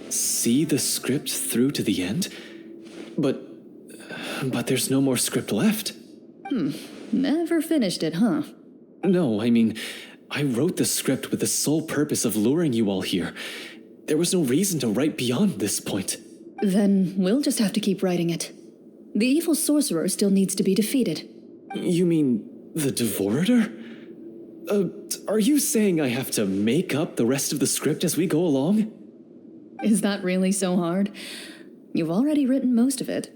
See the script through to the end? But there's no more script left. Never finished it, huh? No, I mean, I wrote the script with the sole purpose of luring you all here. There was no reason to write beyond this point. Then we'll just have to keep writing it. The evil sorcerer still needs to be defeated. You mean the Devorator? Are you saying I have to make up the rest of the script as we go along? Is that really so hard? You've already written most of it.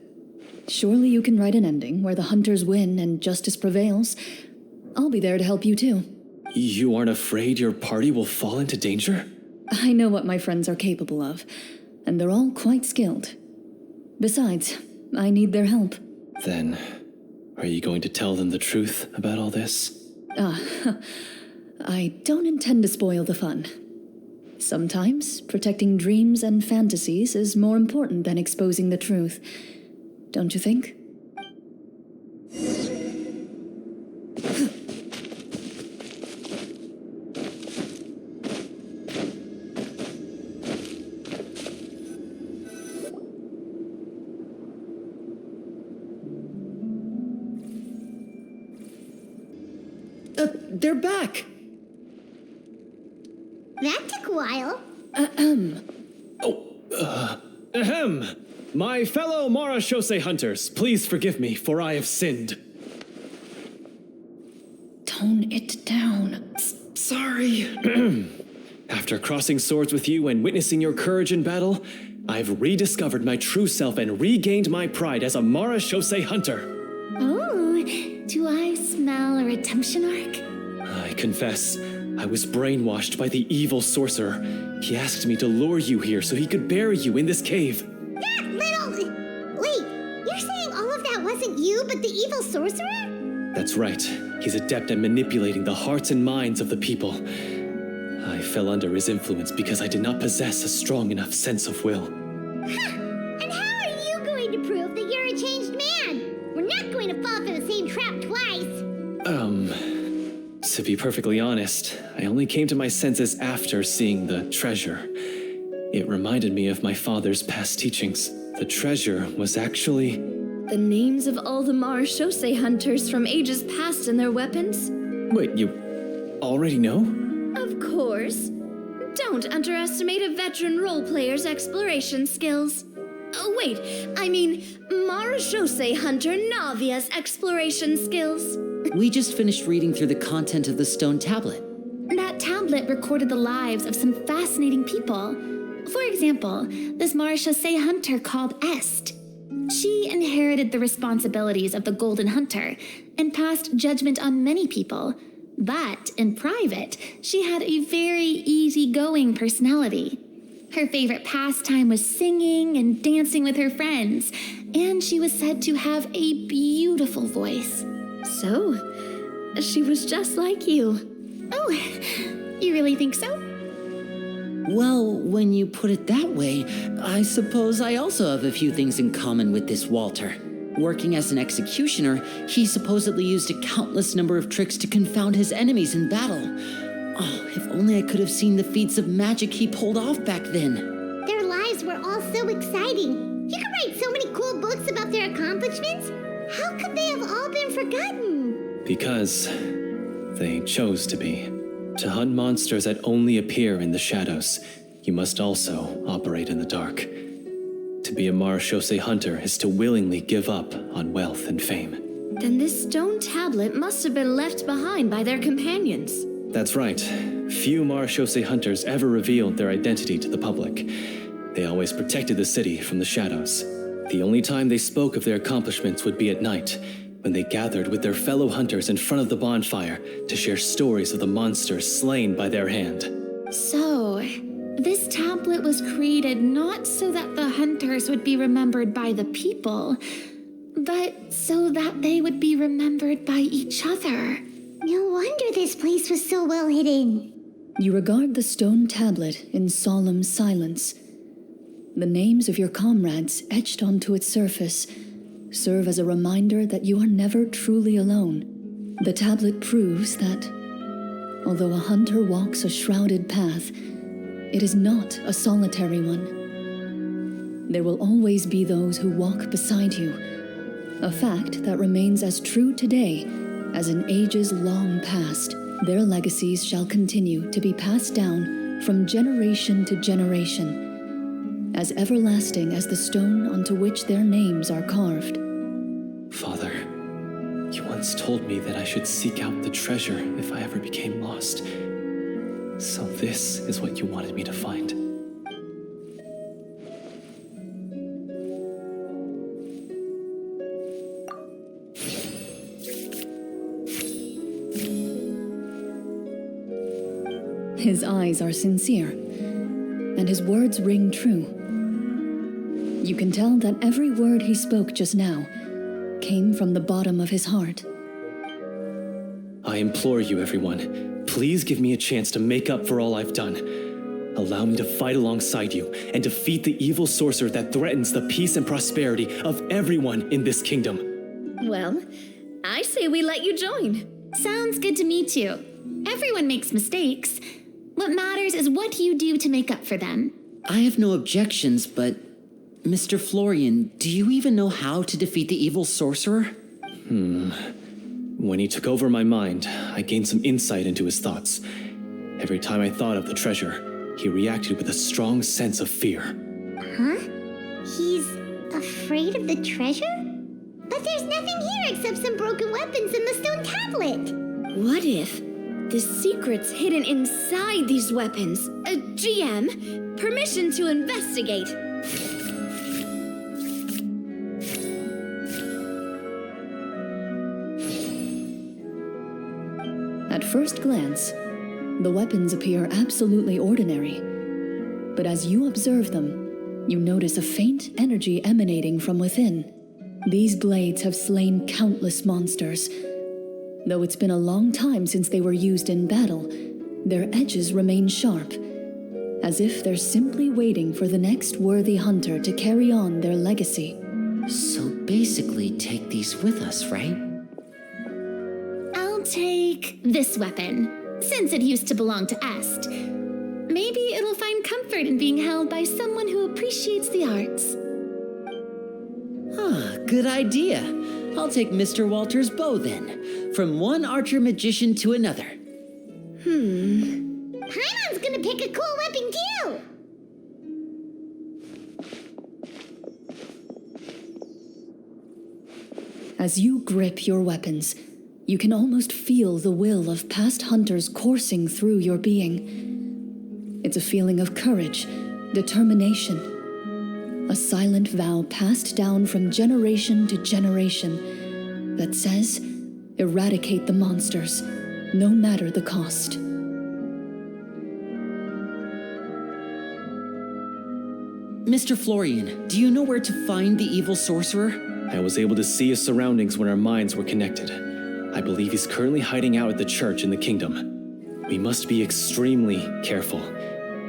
Surely you can write an ending where the hunters win and justice prevails. I'll be there to help you too. You aren't afraid your party will fall into danger? I know what my friends are capable of, and they're all quite skilled. Besides, I need their help. Then, are you going to tell them the truth about all this? I don't intend to spoil the fun. Sometimes protecting dreams and fantasies is more important than exposing the truth. Don't you think? They're back! That took a while. Ahem! My fellow Marashose hunters, please forgive me, for I have sinned. Tone it down. Sorry. After crossing swords with you and witnessing your courage in battle, I've rediscovered my true self and regained my pride as a Marashose hunter. Oh, do I smell a redemption arc? I confess, I was brainwashed by the evil sorcerer. He asked me to lure you here so he could bury you in this cave. That little... Wait, you're saying all of that wasn't you, but the evil sorcerer? That's right. He's adept at manipulating the hearts and minds of the people. I fell under his influence because I did not possess a strong enough sense of will. And how are you going to prove that you're a changed man? We're not going to fall for the same trap twice. To be perfectly honest, I only came to my senses after seeing the treasure. It reminded me of my father's past teachings. The treasure was actually... The names of all the Marashose hunters from ages past and their weapons? Wait, you already know? Of course. Don't underestimate a veteran role player's exploration skills. Oh, wait, I mean Marashose hunter Navia's exploration skills. We just finished reading through the content of the stone tablet. That tablet recorded the lives of some fascinating people. For example, this Marashose hunter called Est. She inherited the responsibilities of the Golden Hunter and passed judgment on many people. But in private, she had a very easygoing personality. Her favorite pastime was singing and dancing with her friends, and she was said to have a beautiful voice. So, she was just like you. Oh, you really think so? Well, when you put it that way, I suppose I also have a few things in common with this Walter. Working as an executioner, he supposedly used a countless number of tricks to confound his enemies in battle. Oh, if only I could have seen the feats of magic he pulled off back then. Their lives were all so exciting. You could write so many cool books about their accomplishments. How could they have all been forgotten? Because they chose to be. To hunt monsters that only appear in the shadows, you must also operate in the dark. To be a Marechaussee hunter is to willingly give up on wealth and fame. Then this stone tablet must have been left behind by their companions. That's right. Few Marechaussee hunters ever revealed their identity to the public. They always protected the city from the shadows. The only time they spoke of their accomplishments would be at night, when they gathered with their fellow hunters in front of the bonfire to share stories of the monsters slain by their hand. So, this tablet was created not so that the hunters would be remembered by the people, but so that they would be remembered by each other. No wonder this place was so well hidden. You regard the stone tablet in solemn silence. The names of your comrades etched onto its surface serve as a reminder that you are never truly alone. The tablet proves that, although a hunter walks a shrouded path, it is not a solitary one. There will always be those who walk beside you, a fact that remains as true today as in ages long past. Their legacies shall continue to be passed down from generation to generation, as everlasting as the stone onto which their names are carved. Father, you once told me that I should seek out the treasure if I ever became lost. So this is what you wanted me to find. His eyes are sincere, and his words ring true. You can tell that every word he spoke just now came from the bottom of his heart. I implore you, everyone, please give me a chance to make up for all I've done. Allow me to fight alongside you and defeat the evil sorcerer that threatens the peace and prosperity of everyone in this kingdom. Well, I say we let you join. Sounds good to me too. Everyone makes mistakes. What matters is what you do to make up for them. I have no objections, but Mr. Florian, do you even know how to defeat the evil sorcerer? When he took over my mind, I gained some insight into his thoughts. Every time I thought of the treasure, he reacted with a strong sense of fear. Huh? He's afraid of the treasure? But there's nothing here except some broken weapons and the stone tablet. What if the secret's hidden inside these weapons? GM, permission to investigate. At first glance, the weapons appear absolutely ordinary. But as you observe them, you notice a faint energy emanating from within. These blades have slain countless monsters. Though it's been a long time since they were used in battle, their edges remain sharp, as if they're simply waiting for the next worthy hunter to carry on their legacy. So basically, take these with us, right? I'll take this weapon, since it used to belong to Est. Maybe it'll find comfort in being held by someone who appreciates the arts. Good idea. I'll take Mr. Walter's bow then, from one archer magician to another. Paimon's gonna pick a cool weapon too! As you grip your weapons, you can almost feel the will of past hunters coursing through your being. It's a feeling of courage, determination, a silent vow passed down from generation to generation that says, eradicate the monsters, no matter the cost. Mr. Florian, do you know where to find the evil sorcerer? I was able to see his surroundings when our minds were connected. I believe he's currently hiding out at the church in the kingdom. We must be extremely careful.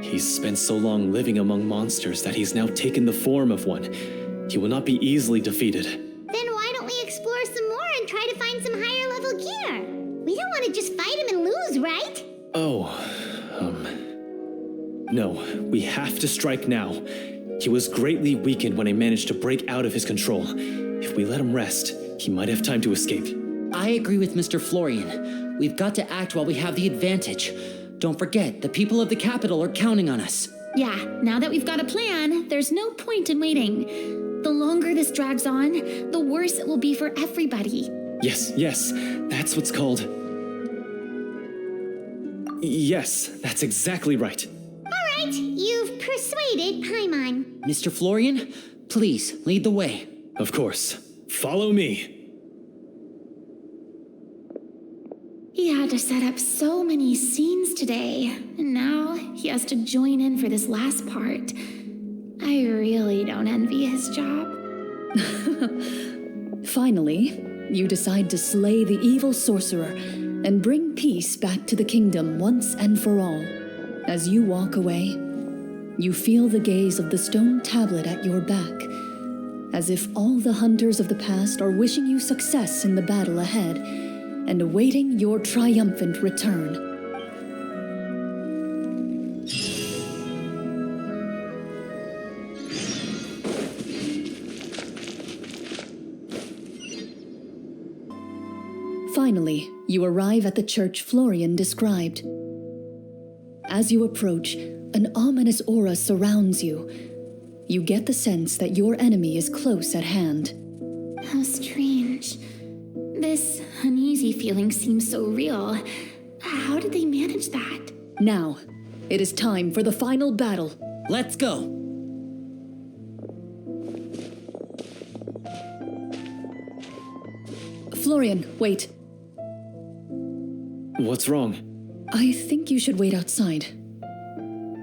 He's spent so long living among monsters that he's now taken the form of one. He will not be easily defeated. Then why don't we explore some more and try to find some higher level gear? We don't want to just fight him and lose, right? No, we have to strike now. He was greatly weakened when I managed to break out of his control. If we let him rest, he might have time to escape. I agree with Mr. Florian. We've got to act while we have the advantage. Don't forget, the people of the capital are counting on us. Yeah, now that we've got a plan, there's no point in waiting. The longer this drags on, the worse it will be for everybody. Yes, that's what's called... Yes, that's exactly right. All right, you've persuaded Paimon. Mr. Florian, please lead the way. Of course. Follow me. He had to set up so many scenes today, and now he has to join in for this last part. I really don't envy his job. Finally, you decide to slay the evil sorcerer and bring peace back to the kingdom once and for all. As you walk away, you feel the gaze of the stone tablet at your back, as if all the hunters of the past are wishing you success in the battle ahead and awaiting your triumphant return. Finally, you arrive at the church Florian described. As you approach, an ominous aura surrounds you. You get the sense that your enemy is close at hand. How strange. This uneasy feeling seems so real. How did they manage that? Now, it is time for the final battle. Let's go! Florian, wait. What's wrong? I think you should wait outside.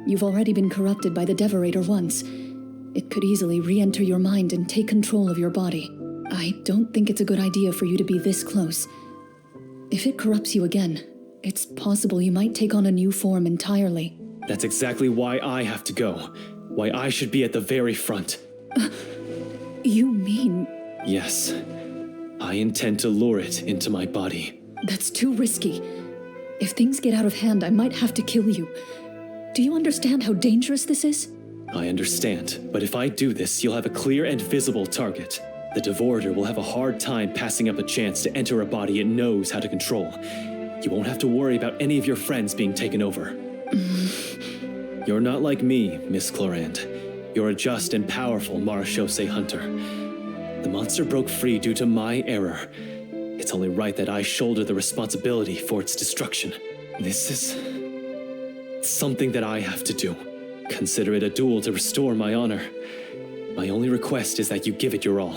You've already been corrupted by the Devorator once. It could easily re-enter your mind and take control of your body. I don't think it's a good idea for you to be this close. If it corrupts you again, it's possible you might take on a new form entirely. That's exactly why I have to go. Why I should be at the very front. You mean... Yes. I intend to lure it into my body. That's too risky. If things get out of hand, I might have to kill you. Do you understand how dangerous this is? I understand, but if I do this, you'll have a clear and visible target. The Devorator will have a hard time passing up a chance to enter a body it knows how to control. You won't have to worry about any of your friends being taken over. You're not like me, Miss Clorinde. You're a just and powerful Marechaussee hunter. The monster broke free due to my error. It's only right that I shoulder the responsibility for its destruction. This is something that I have to do. Consider it a duel to restore my honor. My only request is that you give it your all.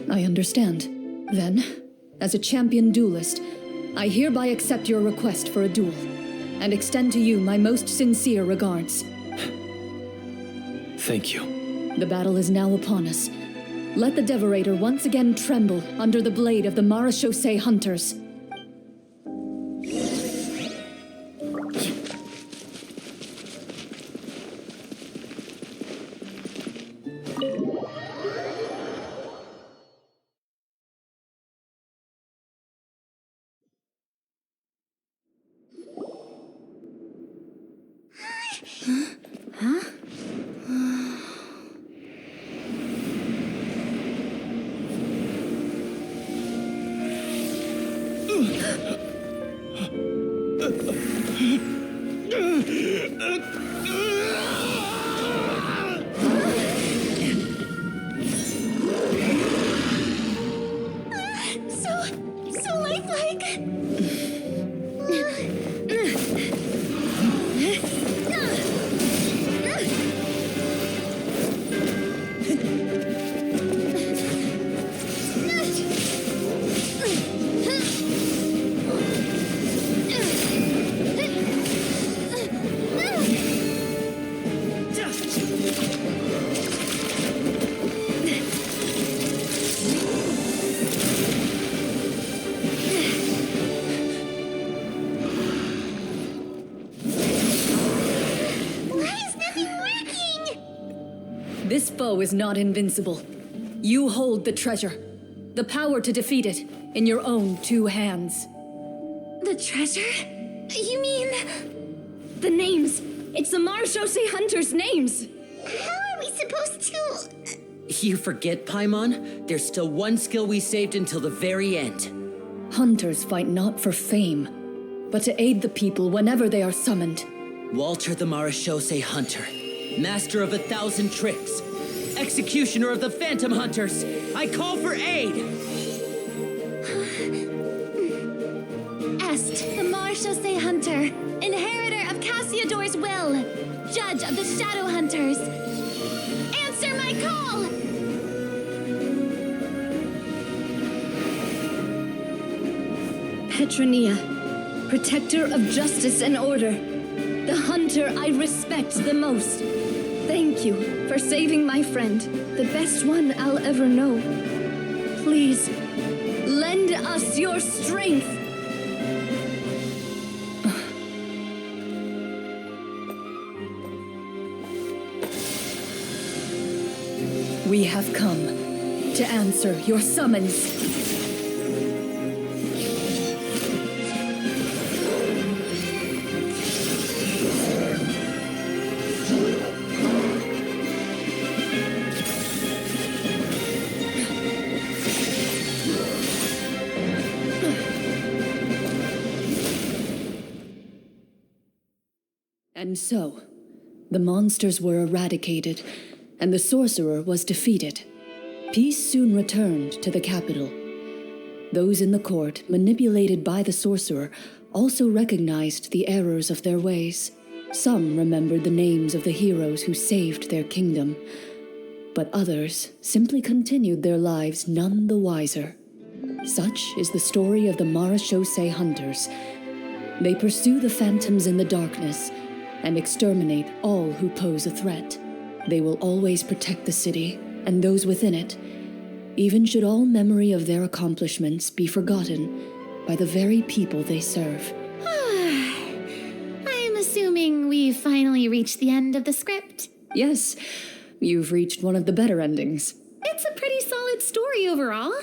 I understand. Then, as a champion duelist, I hereby accept your request for a duel, and extend to you my most sincere regards. Thank you. The battle is now upon us. Let the Devorator once again tremble under the blade of the Marechaussee hunters. So lifelike. foe is not invincible. You hold the treasure, the power to defeat it, in your own 2 hands. The treasure? You mean... The names. It's the Marechaussee Hunters' names. How are we supposed to... You forget, Paimon? There's still one skill we saved until the very end. Hunters fight not for fame, but to aid the people whenever they are summoned. Walter the Marechaussee Hunter, master of 1,000 tricks, executioner of the Phantom Hunters, I call for aid! Est, the Marechaussee Hunter, inheritor of Cassiodor's will, judge of the Shadow Hunters. Answer my call! Petronia, protector of justice and order. The hunter I respect the most. Thank you for saving my friend, the best one I'll ever know. Please, lend us your strength. We have come to answer your summons. And so, the monsters were eradicated, and the sorcerer was defeated. Peace soon returned to the capital. Those in the court, manipulated by the sorcerer, also recognized the errors of their ways. Some remembered the names of the heroes who saved their kingdom, but others simply continued their lives none the wiser. Such is the story of the Marechaussee Hunters. They pursue the phantoms in the darkness and exterminate all who pose a threat. They will always protect the city and those within it, even should all memory of their accomplishments be forgotten by the very people they serve. I am assuming we've finally reached the end of the script. Yes, you've reached one of the better endings. It's a pretty solid story overall.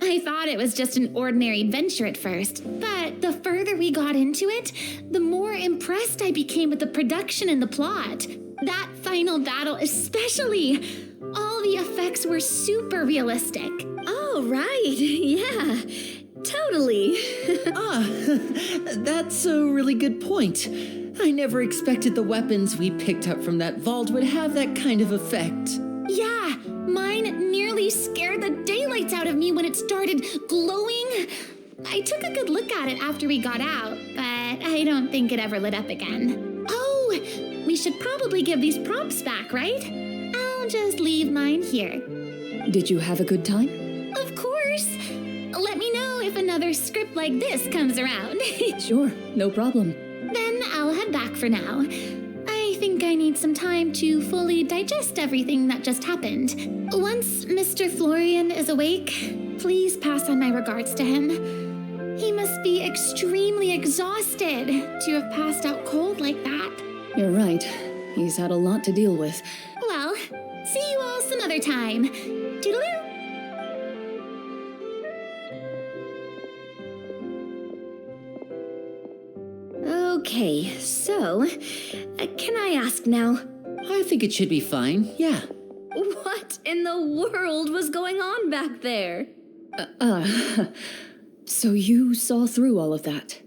I thought it was just an ordinary adventure at first, but the further we got into it, the more impressed I became with the production and the plot. That final battle especially. All the effects were super realistic. Oh, right. Yeah, totally. That's a really good point. I never expected the weapons we picked up from that vault would have that kind of effect. Yeah, mine nearly scared the daylights out of me when it started glowing. I took a good look at it after we got out, but I don't think it ever lit up again. Oh, we should probably give these props back, right? I'll just leave mine here. Did you have a good time? Of course. Let me know if another script like this comes around. Sure, no problem. Then I'll head back for now. I think I need some time to fully digest everything that just happened. Once Mr. Florian is awake, please pass on my regards to him. He must be extremely exhausted to have passed out cold like that. You're right. He's had a lot to deal with. Well, see you all some other time. Toodaloo! Okay, so, can I ask now? I think it should be fine, yeah. What in the world was going on back there? So you saw through all of that?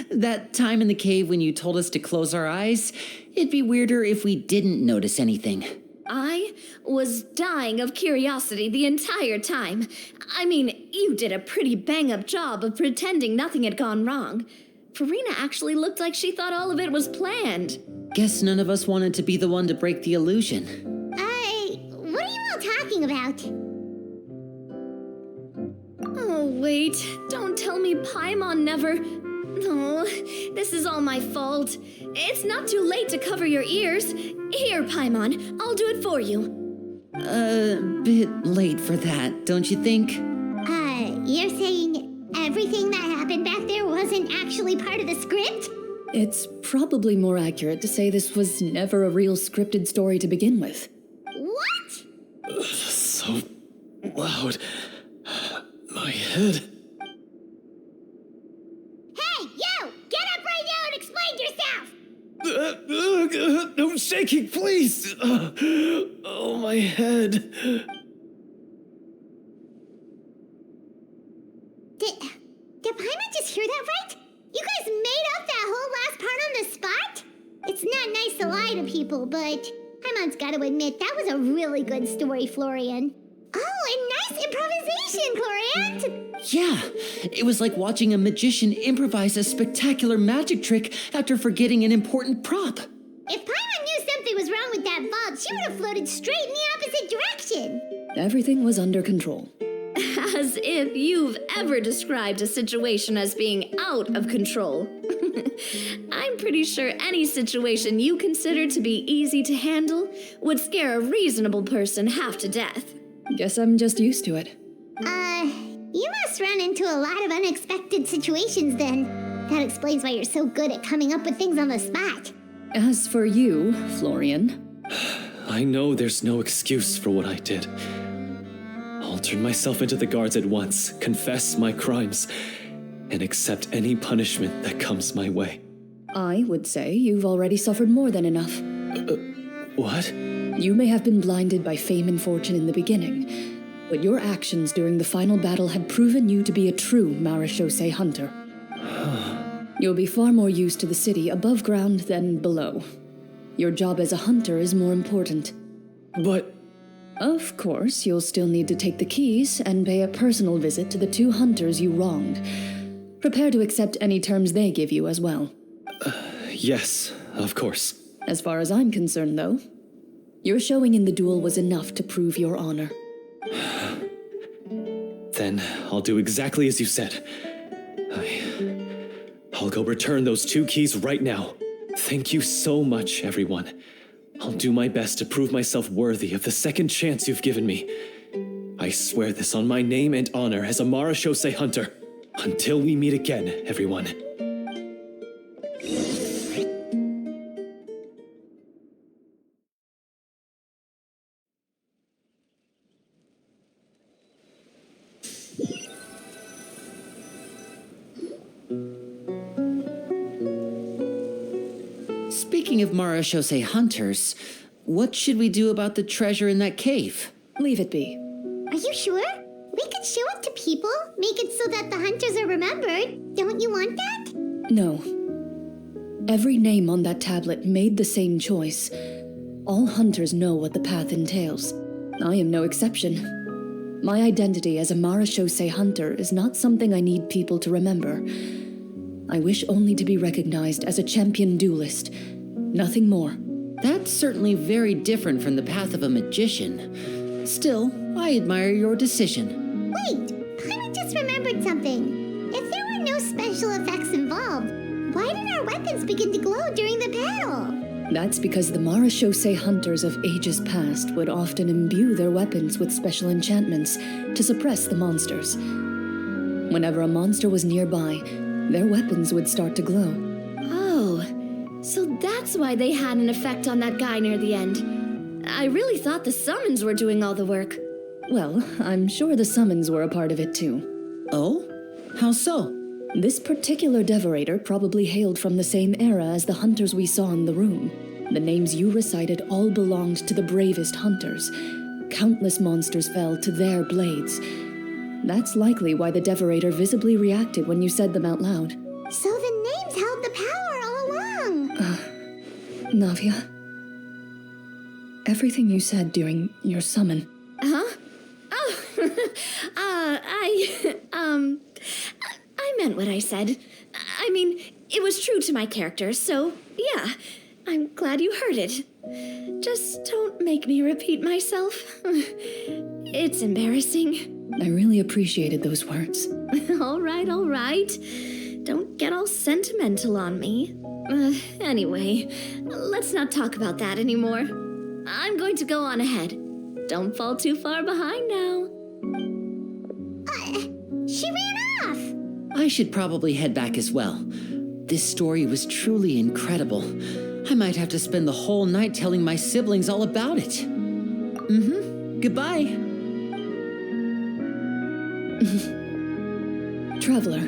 That time in the cave when you told us to close our eyes, it'd be weirder if we didn't notice anything. I was dying of curiosity the entire time. I mean, you did a pretty bang-up job of pretending nothing had gone wrong. Farina actually looked like she thought all of it was planned. Guess none of us wanted to be the one to break the illusion. What are you all talking about? Oh, wait. Don't tell me Paimon never... Oh, this is all my fault. It's not too late to cover your ears. Here, Paimon, I'll do it for you. Bit late for that, don't you think? You're saying everything that happened back there wasn't actually part of the script? It's probably more accurate to say this was never a real scripted story to begin with. So loud. My head. Hey, you! Get up right now and explain yourself! No shaking, please! Oh, my head. Did Paimon just hear that right? You guys made up that whole last part on the spot? It's not nice to lie to people, but Paimon's got to admit that was a really good story, Florian. Oh, and nice improvisation, Clorinde! Yeah, it was like watching a magician improvise a spectacular magic trick after forgetting an important prop. If Paimon knew something was wrong with that vault, she would have floated straight in the opposite direction. Everything was under control. As if you've ever described a situation as being out of control. I'm pretty sure any situation you consider to be easy to handle would scare a reasonable person half to death. Guess I'm just used to it. You must run into a lot of unexpected situations then. That explains why you're so good at coming up with things on the spot. As for you, Florian, I know there's no excuse for what I did. I'll turn myself into the guards at once, confess my crimes, and accept any punishment that comes my way. I would say you've already suffered more than enough. What? You may have been blinded by fame and fortune in the beginning, but your actions during the final battle have proven you to be a true Marechaussee hunter. You'll be far more used to the city above ground than below. Your job as a hunter is more important. But... Of course, you'll still need to take the keys and pay a personal visit to the 2 hunters you wronged. Prepare to accept any terms they give you as well. Yes, of course. As far as I'm concerned, though, your showing in the duel was enough to prove your honor. Then I'll do exactly as you said. I'll go return those 2 keys right now. Thank you so much, everyone. I'll do my best to prove myself worthy of the second chance you've given me. I swear this on my name and honor as a Marechaussee hunter. Until we meet again, everyone. Speaking of Marechaussee hunters, what should we do about the treasure in that cave? Leave it be. Are you sure? We could show it to people, make it so that the hunters are remembered. Don't you want that? No. Every name on that tablet made the same choice. All hunters know what the path entails. I am no exception. My identity as a Marechaussee hunter is not something I need people to remember. I wish only to be recognized as a champion duelist. Nothing more. That's certainly very different from the path of a magician. Still, I admire your decision. Wait, Paimon just remembered something. If there were no special effects involved, why did our weapons begin to glow during the battle? That's because the Marechaussee hunters of ages past would often imbue their weapons with special enchantments to suppress the monsters. Whenever a monster was nearby, their weapons would start to glow. Oh, so that's why they had an effect on that guy near the end. I really thought the summons were doing all the work. Well, I'm sure the summons were a part of it too. Oh? How so? This particular devorator probably hailed from the same era as the hunters we saw in the room. The names you recited all belonged to the bravest hunters. Countless monsters fell to their blades. That's likely why the devorator visibly reacted when you said them out loud. So the names held the power all along. Navia, everything you said during your summon. Huh? Oh, I meant what I said. I mean, it was true to my character, so yeah, I'm glad you heard it. Just don't make me repeat myself. It's embarrassing. I really appreciated those words. All right. Don't get all sentimental on me. Anyway, let's not talk about that anymore. I'm going to go on ahead. Don't fall too far behind now. She ran off. I should probably head back as well. This story was truly incredible. I might have to spend the whole night telling my siblings all about it. Goodbye. Traveler,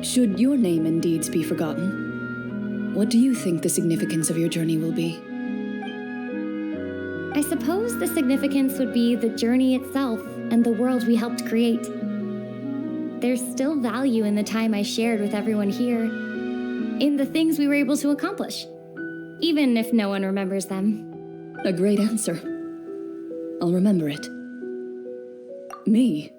should your name and deeds be forgotten, what do you think the significance of your journey will be? I suppose the significance would be the journey itself and the world we helped create. There's still value in the time I shared with everyone here, in the things we were able to accomplish, even if no one remembers them. A great answer. I'll remember it. Me?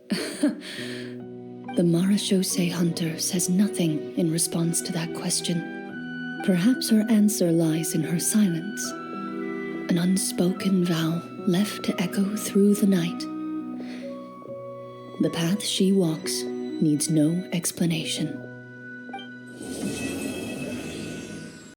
The Marechaussee Hunter says nothing in response to that question. Perhaps her answer lies in her silence. An unspoken vow left to echo through the night. The path she walks needs no explanation.